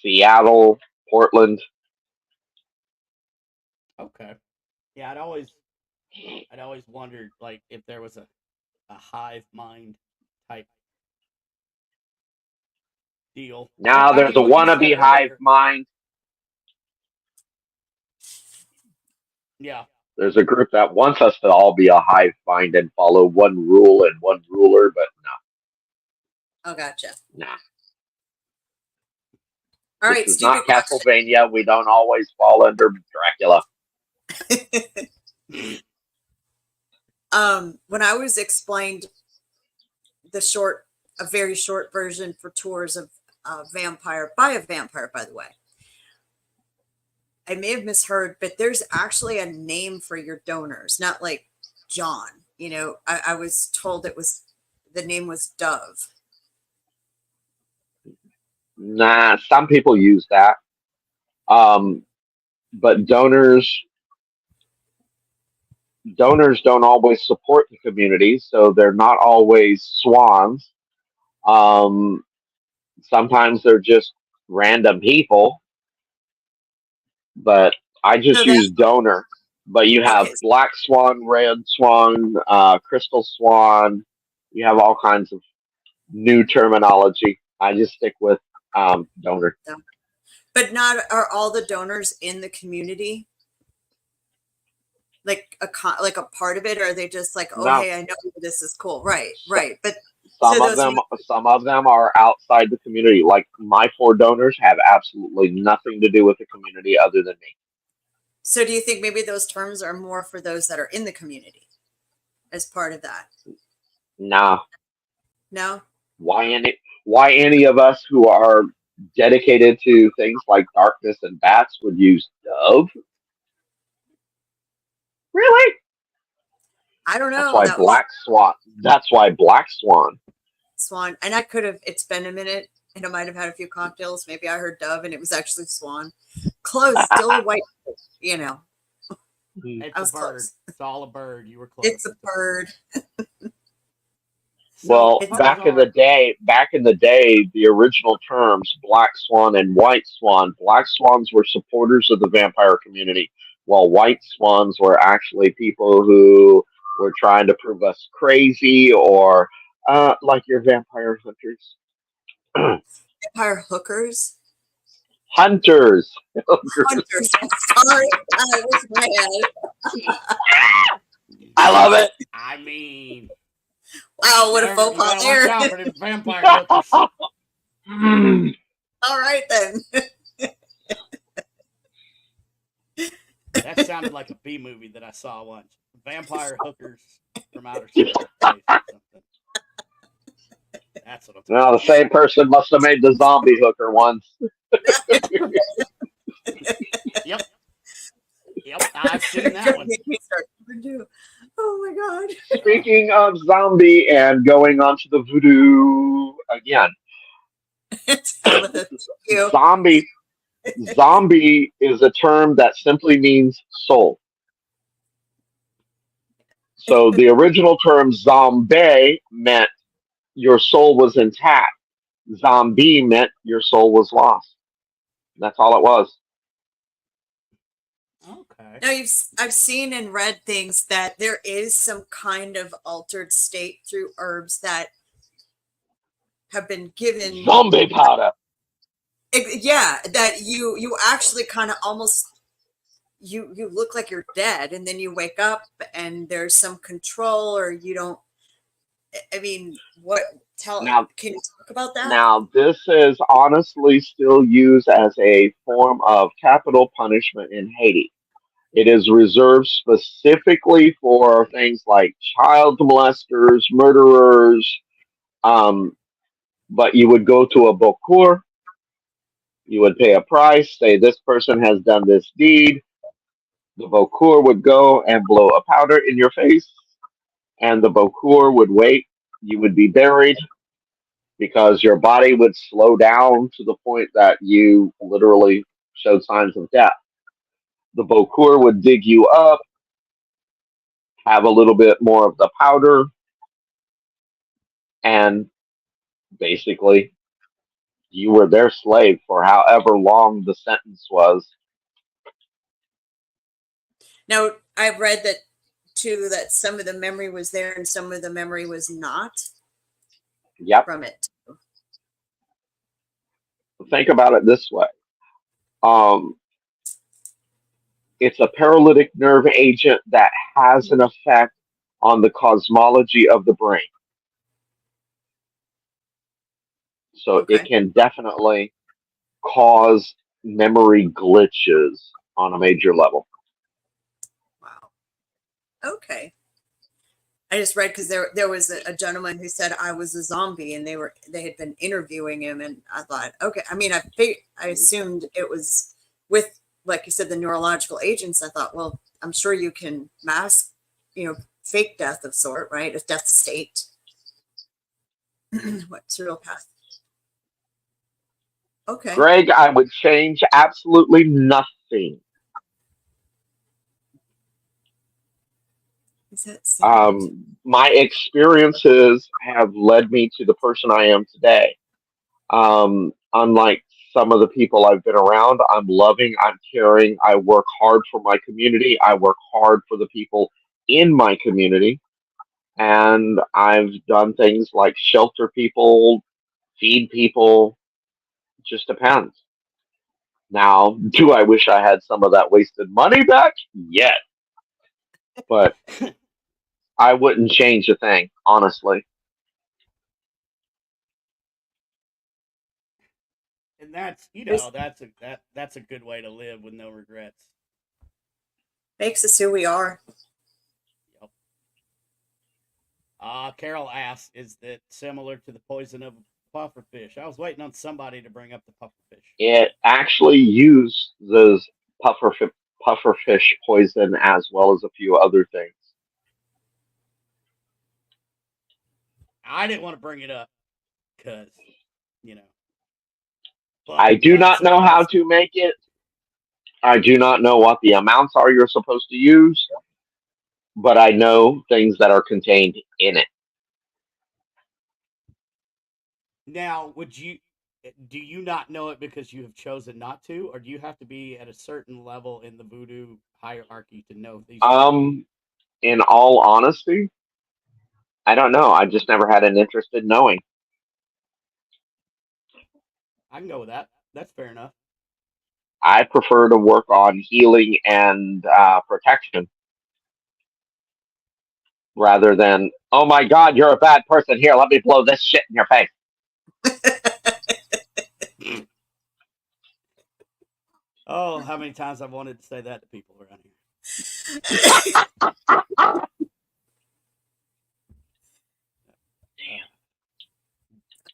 Seattle, Portland. Okay. Yeah, I'd always wondered like if there was a hive mind type deal. Now I there's mean, a what you said wannabe hive earlier. mind. Yeah. There's a group that wants us to all be a hive mind and follow one rule and one ruler, but Oh, gotcha. no. All This right, is stupid not question. Castlevania. We don't always fall under Dracula. When I was explained a very short version for tours of vampire by a vampire, by the way, I may have misheard, but there's actually a name for your donors, not like John. I was told the name was Dove. Nah, some people use that. But donors don't always support the community, so they're not always swans. Um, Sometimes they're just random people, but I So just use donor. But you have okay. black swan, red swan, crystal swan. You have all kinds of new terminology. I just stick with donor. But not are all the donors in the community like a part of it, or are they just like, oh, No, hey, I know this is cool, right? But some so of those them are outside the community. Like my 4 donors have absolutely nothing to do with the community other than me. So do you think maybe those terms are more for those that are in the community as part of that? Nah. No? Why any of us who are dedicated to things like darkness and bats would use dove? Really? I don't That's know. why That was black swan. That's why black swan. Swan. And it's been a minute and I might have had a few cocktails. Maybe I heard Dove and it was actually Swan. Close, still a white, I It's was a bird. close. It's all a bird. You were close. It's a bird. Well, It's- back in the day, the original terms black swan and white swan. Black swans were supporters of the vampire community, while white swans were actually people who were trying to prove us crazy or like your vampire hunters. Vampire hookers. Hunters. Hunters. Sorry. It was my head. I love it. I mean, Wow, what a faux you pas gotta there. watch out for them vampire hookers. Mm. All right then. That sounded like a B movie that I saw once. Vampire hookers from outer space or something. That's what I'm talking Well, the same person must have made the zombie hooker once. Yep. I've seen that one. Make me start to do. Oh my God. Speaking of zombie and going on to the voodoo again, Tabitha, thank you. zombie zombie is a term that simply means soul. So the original term zombie meant your soul was intact. Zombie meant your soul was lost. That's all it was. Okay. Now I've seen and read things that there is some kind of altered state through herbs that have been given. Zombie powder. Yeah, that you actually kind of almost you look like you're dead, and then you wake up and there's some control, or you don't. I mean, what? Now, Can you talk about that? now this is honestly still used as a form of capital punishment in Haiti. It is reserved specifically for things like child molesters, murderers. Um, but you would go to a bokur, you would pay a price, say this person has done this deed. The bokur would go and blow a powder in your face, and the bokur would wait. You would be buried because your body would slow down to the point that you literally showed signs of death. The bokur would dig you up, have a little bit more of the powder, and basically you were their slave for however long the sentence was. Now, I've read that too, that some of the memory was there and some of the memory was not Yep. from it. Think about it this way. Um, it's a paralytic nerve agent that has an effect on the cosmology of the brain. So it Okay. can definitely cause memory glitches on a major level. Wow. Okay. I just read because there was a gentleman who said I was a zombie, and they had been interviewing him, and I thought, okay. I mean, I assumed it was with, like you said, the neurological agents. I thought, well, I'm sure you can mask, fake death of sort, right? A death state. What's real path? Okay. Greg, I would change absolutely nothing. Is that sacred? My experiences have led me to the person I am today. Unlike some of the people I've been around, I'm loving, I'm caring, I work hard for my community, I work hard for the people in my community, and I've done things like shelter people, feed people, just depends. Now, do I wish I had some of that wasted money back? Yes, but I wouldn't change a thing, honestly. And that's This that's a good way to live with no regrets. makes us who we are. Yep. Carol asks, is that similar to the poison of puffer fish? I was waiting on somebody to bring up the puffer fish. It actually uses pufferfish poison as well as a few other things. I didn't want to bring it up because, you know, I do but not know somebody how else. to make it. I do not know what the amounts are you're supposed to use, but I know things that are contained in it. Now, do you not know it because you have chosen not to, or do you have to be at a certain level in the voodoo hierarchy to know these things? In all honesty, I don't know. I just never had an interest in knowing. I can go with that. That's fair enough. I prefer to work on healing and protection rather than, oh my God, you're a bad person. Here, let me blow this shit in your face. Oh, how many times I've wanted to say that to people around here.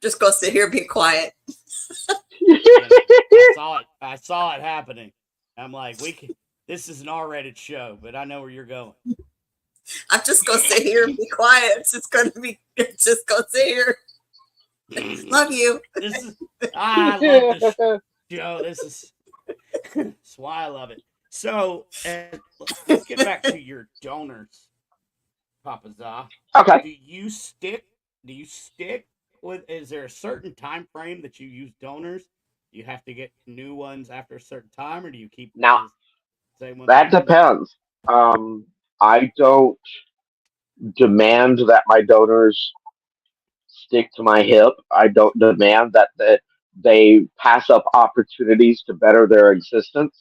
Just go sit here, be quiet. I saw it happening. I'm like, this is an R-rated show, but I know where you're going. I'm just gonna sit here and be quiet. It's just gonna sit here. Love you. This is I love this show. That's why I love it. So, let's get back to your donors, Papa Za. Okay. Do you stick? Do you stick with? Is there a certain time frame that you use donors? Do you have to get new ones after a certain time, or do you keep Now the same ones that around? depends. I don't demand that my donors stick to my hip. I don't demand that they pass up opportunities to better their existence.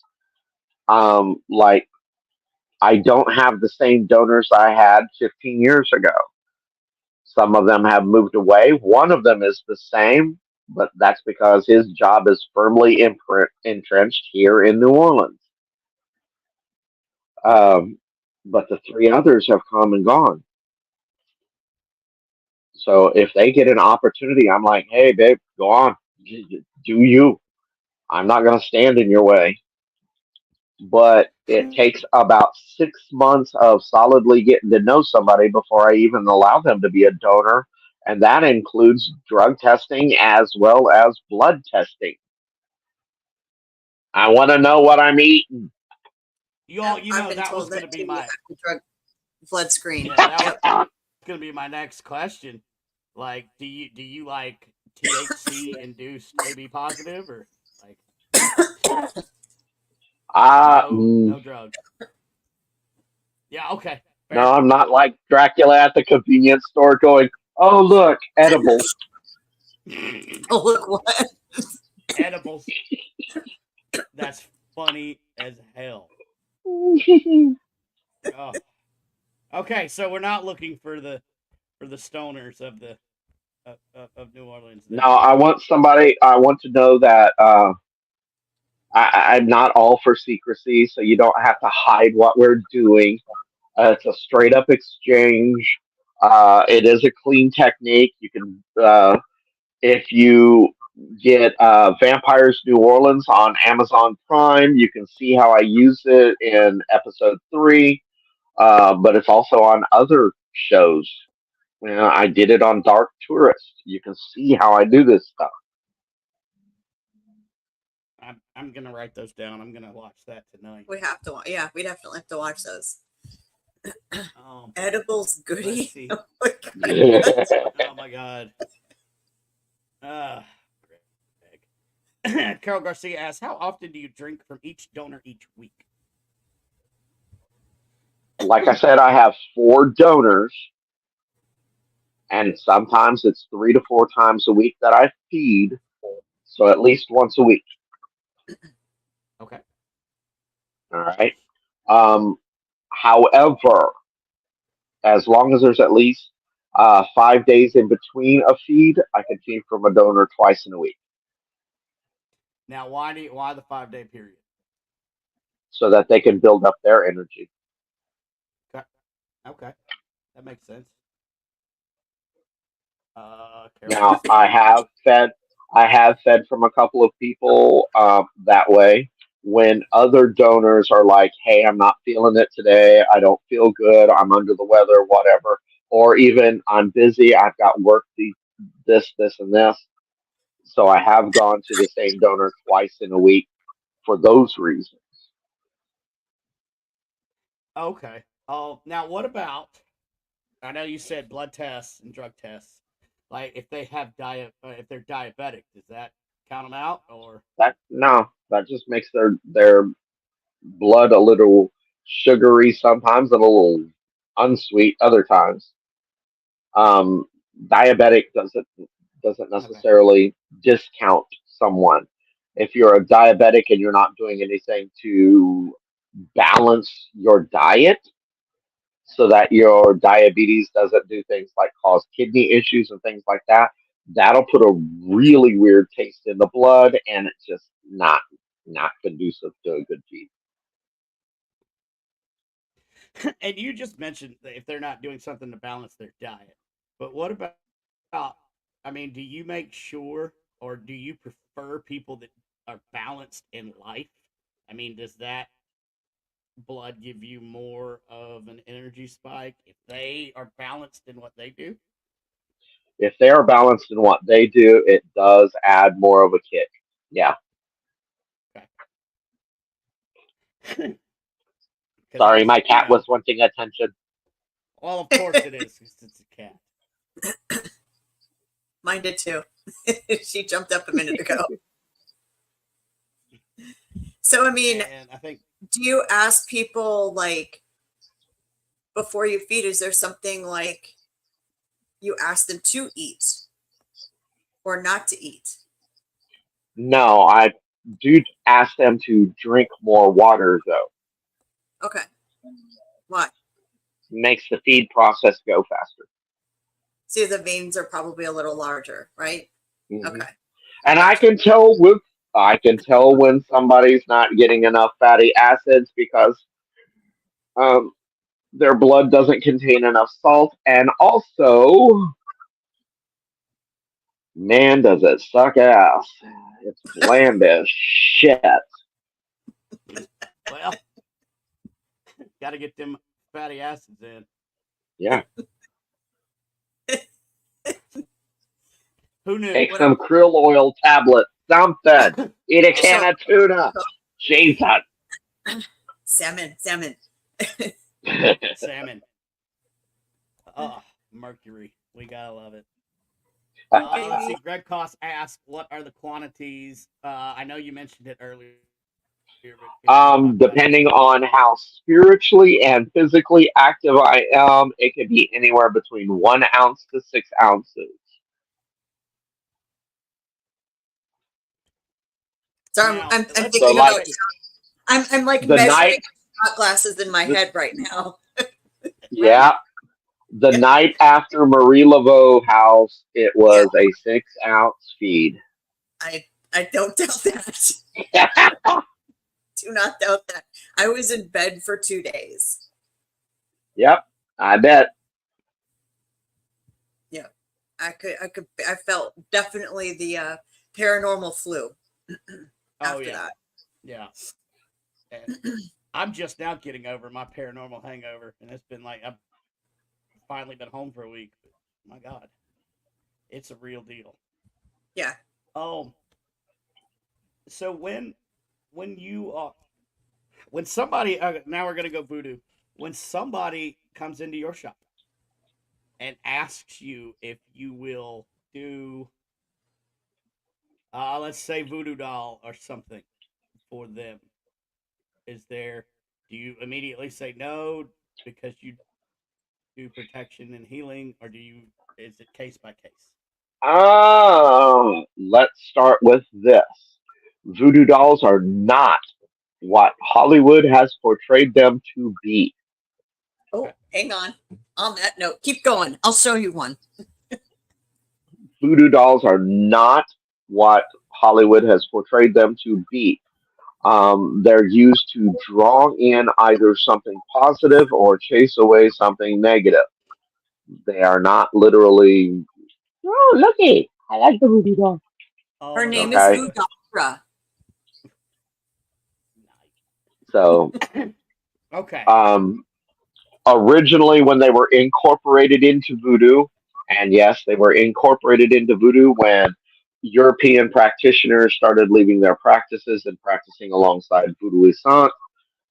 Like I don't have the same donors I had 15 years ago. Some of them have moved away. One of them is the same, but that's because his job is firmly entrenched here in New Orleans. Um, but the three others have come and gone. So if they get an opportunity, I'm like, hey, babe, go on, do you. I'm not going to stand in your way. But it takes about 6 months of solidly getting to know somebody before I even allow them to be a donor. And that includes drug testing as well as blood testing. I want to know what I'm eating. You I've know been that was told going to that be too. You have my to drug blood screen. yeah that was Yep. going to be my next question. Like, do you like THC induced AB positive or like Mm, no drugs? Yeah, okay, no, fair. I'm not like Dracula at the convenience store going, oh, look, edibles. Oh, look what? Edibles. That's funny as hell. Oh. Okay, so we're not looking for the stoners of the of New Orleans No, then. I want to know that I'm not all for secrecy, so you don't have to hide what we're doing. It's a straight up exchange. It is a clean technique. You can, if you get Vampires New Orleans on Amazon Prime, you can see how I use it in episode 3. But it's also on other shows. You know, I did it on Dark Tourist. You can see how I do this stuff. I'm gonna write those down. I'm gonna watch that tonight. We have to. Yeah, we definitely have to watch those. Um, Edibles let's goodie. see. Oh my God. Oh my god. Uh, Carol Garcia asks, how often do you drink from each donor each week? Like I said, I have 4 donors, and sometimes it's 3 to 4 times a week that I feed. So at least once a week. Okay. All right. Um, however, as long as there's at least 5 days in between a feed, I can feed from a donor twice in a week, Now, why the 5 day period? so that they can build up their energy. Okay. Okay. That makes sense. Carol Now, Garcia. I have fed from a couple of people that way. When other donors are like, "Hey, I'm not feeling it today. I don't feel good. I'm under the weather, whatever," or even I'm busy. I've got work. This, and this. So I have gone to the same donor twice in a week for those reasons. Okay. Oh, now what about? I know you said blood tests and drug tests. Like if they have if they're diabetic, does that count them out or? That no, that just makes their blood a little sugary sometimes and a little unsweet other times. Um, Diabetic doesn't Okay. necessarily discount someone. If you're a diabetic and you're not doing anything to balance your diet so that your diabetes doesn't do things like cause kidney issues and things like that, that'll put a really weird taste in the blood, and it's just not conducive to a good feed. And you just mentioned that if they're not doing something to balance their diet, but what about? I mean, do you make sure, or do you prefer people that are balanced in life? I mean, does that blood give you more of an energy spike if they are balanced in what they do? If they are balanced in what they do, it does add more of a kick. Yeah. Okay. Because I Sorry, was, my cat was wanting attention. well, of course it is, 'cause it's a cat. Mine did too. She jumped up a minute ago. So, I mean, And I think, do you ask people like before you feed, is there something like you ask them to eat or not to eat? No, I do ask them to drink more water, though. Okay. Why? Makes the feed process go faster. See, the veins are probably a little larger, right? Hmm. Okay. And Gotcha. I can tell when somebody's not getting enough fatty acids because um, their blood doesn't contain enough salt, and also, man, does it suck ass. It's bland as shit. well, got to get them fatty acids in. Yeah. Who knew? Take What some krill oil tablets, something. Eat a so can of tuna. Jesus. salmon. Salmon. Oh, mercury. We gotta love it. Ooh, Let's baby. see. Greg Koss asked, "What are the quantities?" I know you mentioned it earlier, but can you talk about it Depending some more? on how spiritually and physically active I am, it could be anywhere between 1 ounce to 6 ounces. So Now, I'm let's So, thinking like about say, I'm like the measuring night, shot glasses in my the, head right now. yeah, right. the night after Marie Laveau house, it Yeah, was a 6 ounce feed. I don't doubt that. Do not doubt that. I was in bed for 2 days. Yep, I bet. Yeah. I felt definitely the paranormal flu Oh after yeah, that. yeah. And I'm just now getting over my paranormal hangover, and it's been like I've finally been home for a week. But my God, it's a real deal. Yeah. Oh, so when you when somebody now we're gonna go voodoo. When somebody comes into your shop and asks you if you will do, let's say voodoo doll or something for them, is there? Do you immediately say no because you do protection and healing, or do you? Is it case by case? Let's start with this. Voodoo dolls are not what Hollywood has portrayed them to be. Oh, Okay. hang on. On that note, keep going. I'll show you one. Voodoo dolls are not what Hollywood has portrayed them to be. They're used to draw in either something positive or chase away something negative. They are not literally, oh, looky, I like the voodoo doll. Oh Her my name God, is Okay, Voodoo. so okay. um, originally, when they were incorporated into voodoo, and yes, they were incorporated into voodoo when European practitioners started leaving their practices and practicing alongside voodooisants.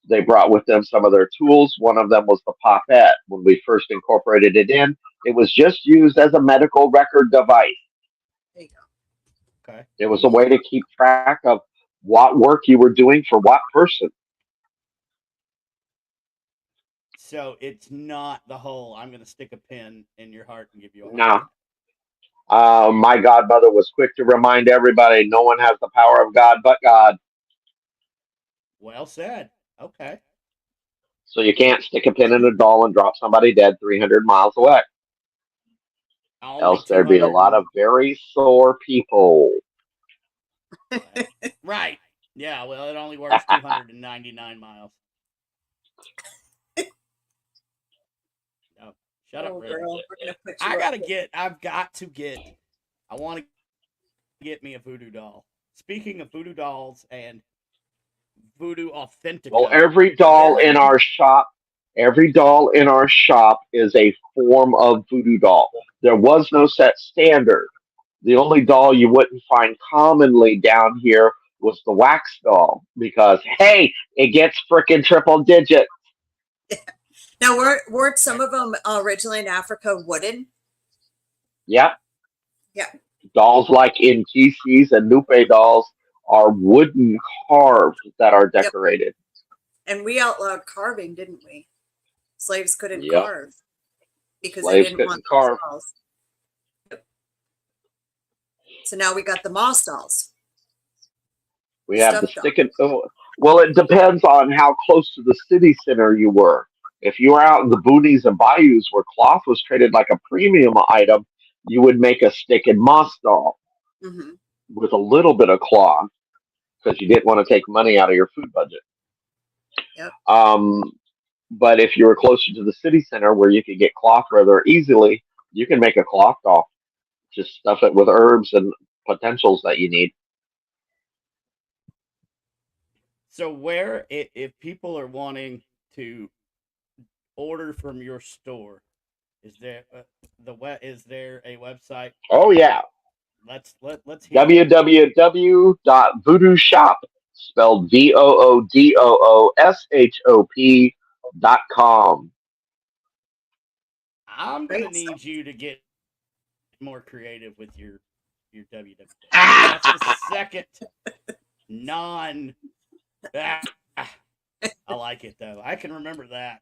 They brought with them some of their tools. One of them was the poppet. When we first incorporated it in, it was just used as a medical record device. There you go. Okay. It was a way to keep track of what work you were doing for what person. So it's not the whole. I'm going to stick a pin in your heart and give you a heart Now, attack. my godmother was quick to remind everybody no one has the power of God but God. Well said. Okay. So you can't stick a pin in a doll and drop somebody dead 300 miles away. Only Else there'd be a 200 lot and of very sore people. well, right. Yeah. Well, it only works 299 miles. No, shut up, Oh, Rick. girl, we're gonna put I you up. gotta get. I've got to get. I want to get me a voodoo doll. Speaking of voodoo dolls and Voodoo Authentica. Well, every doll in our shop is a form of voodoo doll. There was no set standard. The only doll you wouldn't find commonly down here was the wax doll because hey, it gets frickin' triple digit. Now, weren't some of them originally in Africa wooden? Yep. Yeah. Dolls like in Kisses and Nupe dolls are wooden carved that are Yep. decorated. And we outlawed carving, didn't we? Slaves couldn't Yep. carve because they Slaves didn't couldn't want carve. dolls. Yep. So now we got the moss dolls. We have the Stuffed stick and well, it depends on how close to the city center you were. If you were out in the boonies and bayous where cloth was traded like a premium item, you would make a stick and moss doll Mm-hmm. with a little bit of cloth because you didn't want to take money out of your food budget. Yep. But if you were closer to the city center where you could get cloth rather easily, you can make a cloth doll. Just stuff it with herbs and potentials that you need. So where if people are wanting to order from your store, is there is there a website? Oh yeah, Let's hear it. www.voodooshop spelled VOODOOSHOP.com. I'm gonna Great need stuff. you to get more creative with your www. That's the second non. Ah, I like it though. I can remember that.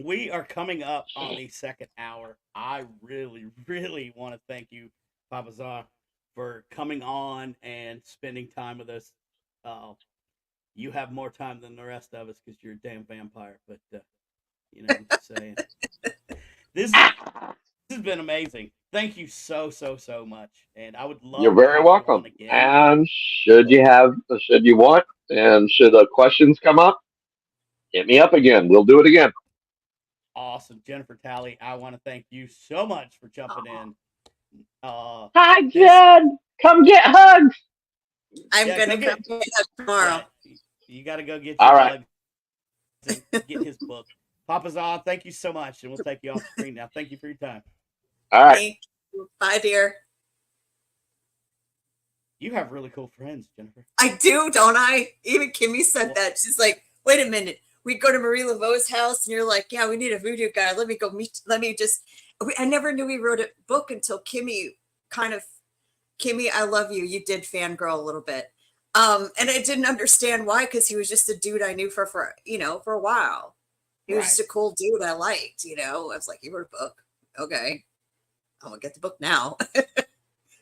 We are coming up on the second hour. I really, really want to thank you, Papa Zah, for coming on and spending time with us. You have more time than the rest of us because you're a damn vampire. But I'm just saying, this has been amazing. Thank you so much, and I would You're love to very have you on welcome. again. And should you want, and should the questions come up, hit me up again. We'll do it again. Awesome, Jennifer Talley. I want to thank you so much for jumping Aw. in. Hi, This Jen. Come get hugs. I'm Yeah, gonna go come get. get that tomorrow. Yeah, you got to go get All your right. hugs and get his book. Papa Zah, thank you so much, and we'll take you off the screen now. Thank you for your time. All right. Thank you. Bye, dear. You have really cool friends, Jennifer. I do, don't I? Even Kimmy said Well, that. She's like, wait a minute. We go to Marie Laveau's house, and you're like, yeah, we need a voodoo guy. Let me go meet. Let me just. I never knew he wrote a book until Kimmy Kimmy, I love you. You did fangirl a little bit. And I didn't understand why, because he was just a dude I knew for a while. He was right. just a cool dude I liked, I was like, he wrote a book. Okay. I'm gonna get the book now.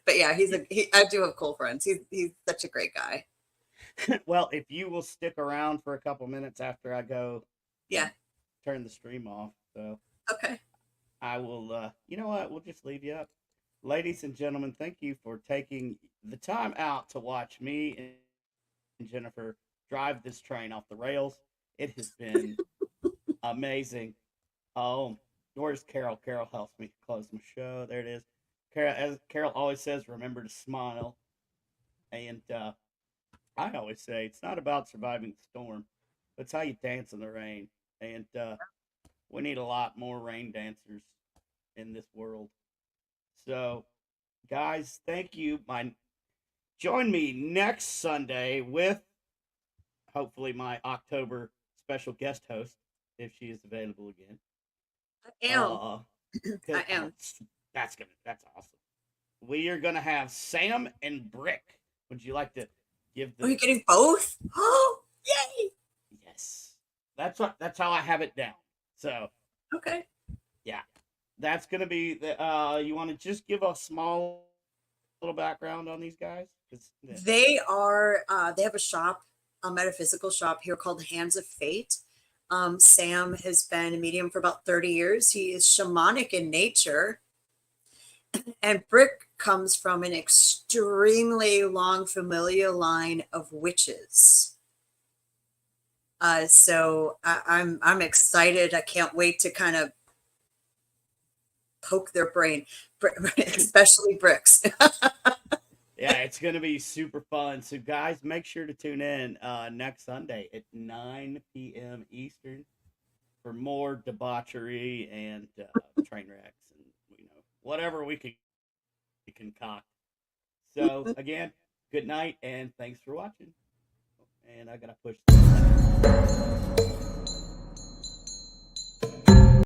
But yeah, I do have cool friends. He's such a great guy. Well, if you will stick around for a couple minutes after I go, Yeah. turn the stream off. So Okay. I will. You know what? We'll just leave you up, ladies and gentlemen. Thank you for taking the time out to watch me and Jennifer drive this train off the rails. It has been amazing. Oh, where's Carol? Carol helps me close my show. There it is. Carol, as Carol always says, remember to smile. And I always say it's not about surviving the storm, but it's how you dance in the rain. And we need a lot more rain dancers in this world. So, guys, thank you. Join me next Sunday with hopefully my October special guest host if she is available again. I am. I am. That's awesome. We are gonna have Sam and Brick. Would you like to give Are you the getting both? Oh, yay. yes? That's how I have it down. So Okay. yeah, that's gonna be the. You want to just give a small little background on these guys? They have a shop, a metaphysical shop here called Hands of Fate. Sam has been a medium for about 30 years. He is shamanic in nature. And Brick comes from an extremely long familial line of witches. So I'm excited. I can't wait to kind of poke their brain, especially Brick's. Yeah, it's gonna be super fun. So guys, make sure to tune in next Sunday at 9 p.m. Eastern for more debauchery and train wrecks and whatever we could concoct. So again, good night and thanks for watching. And I gotta push.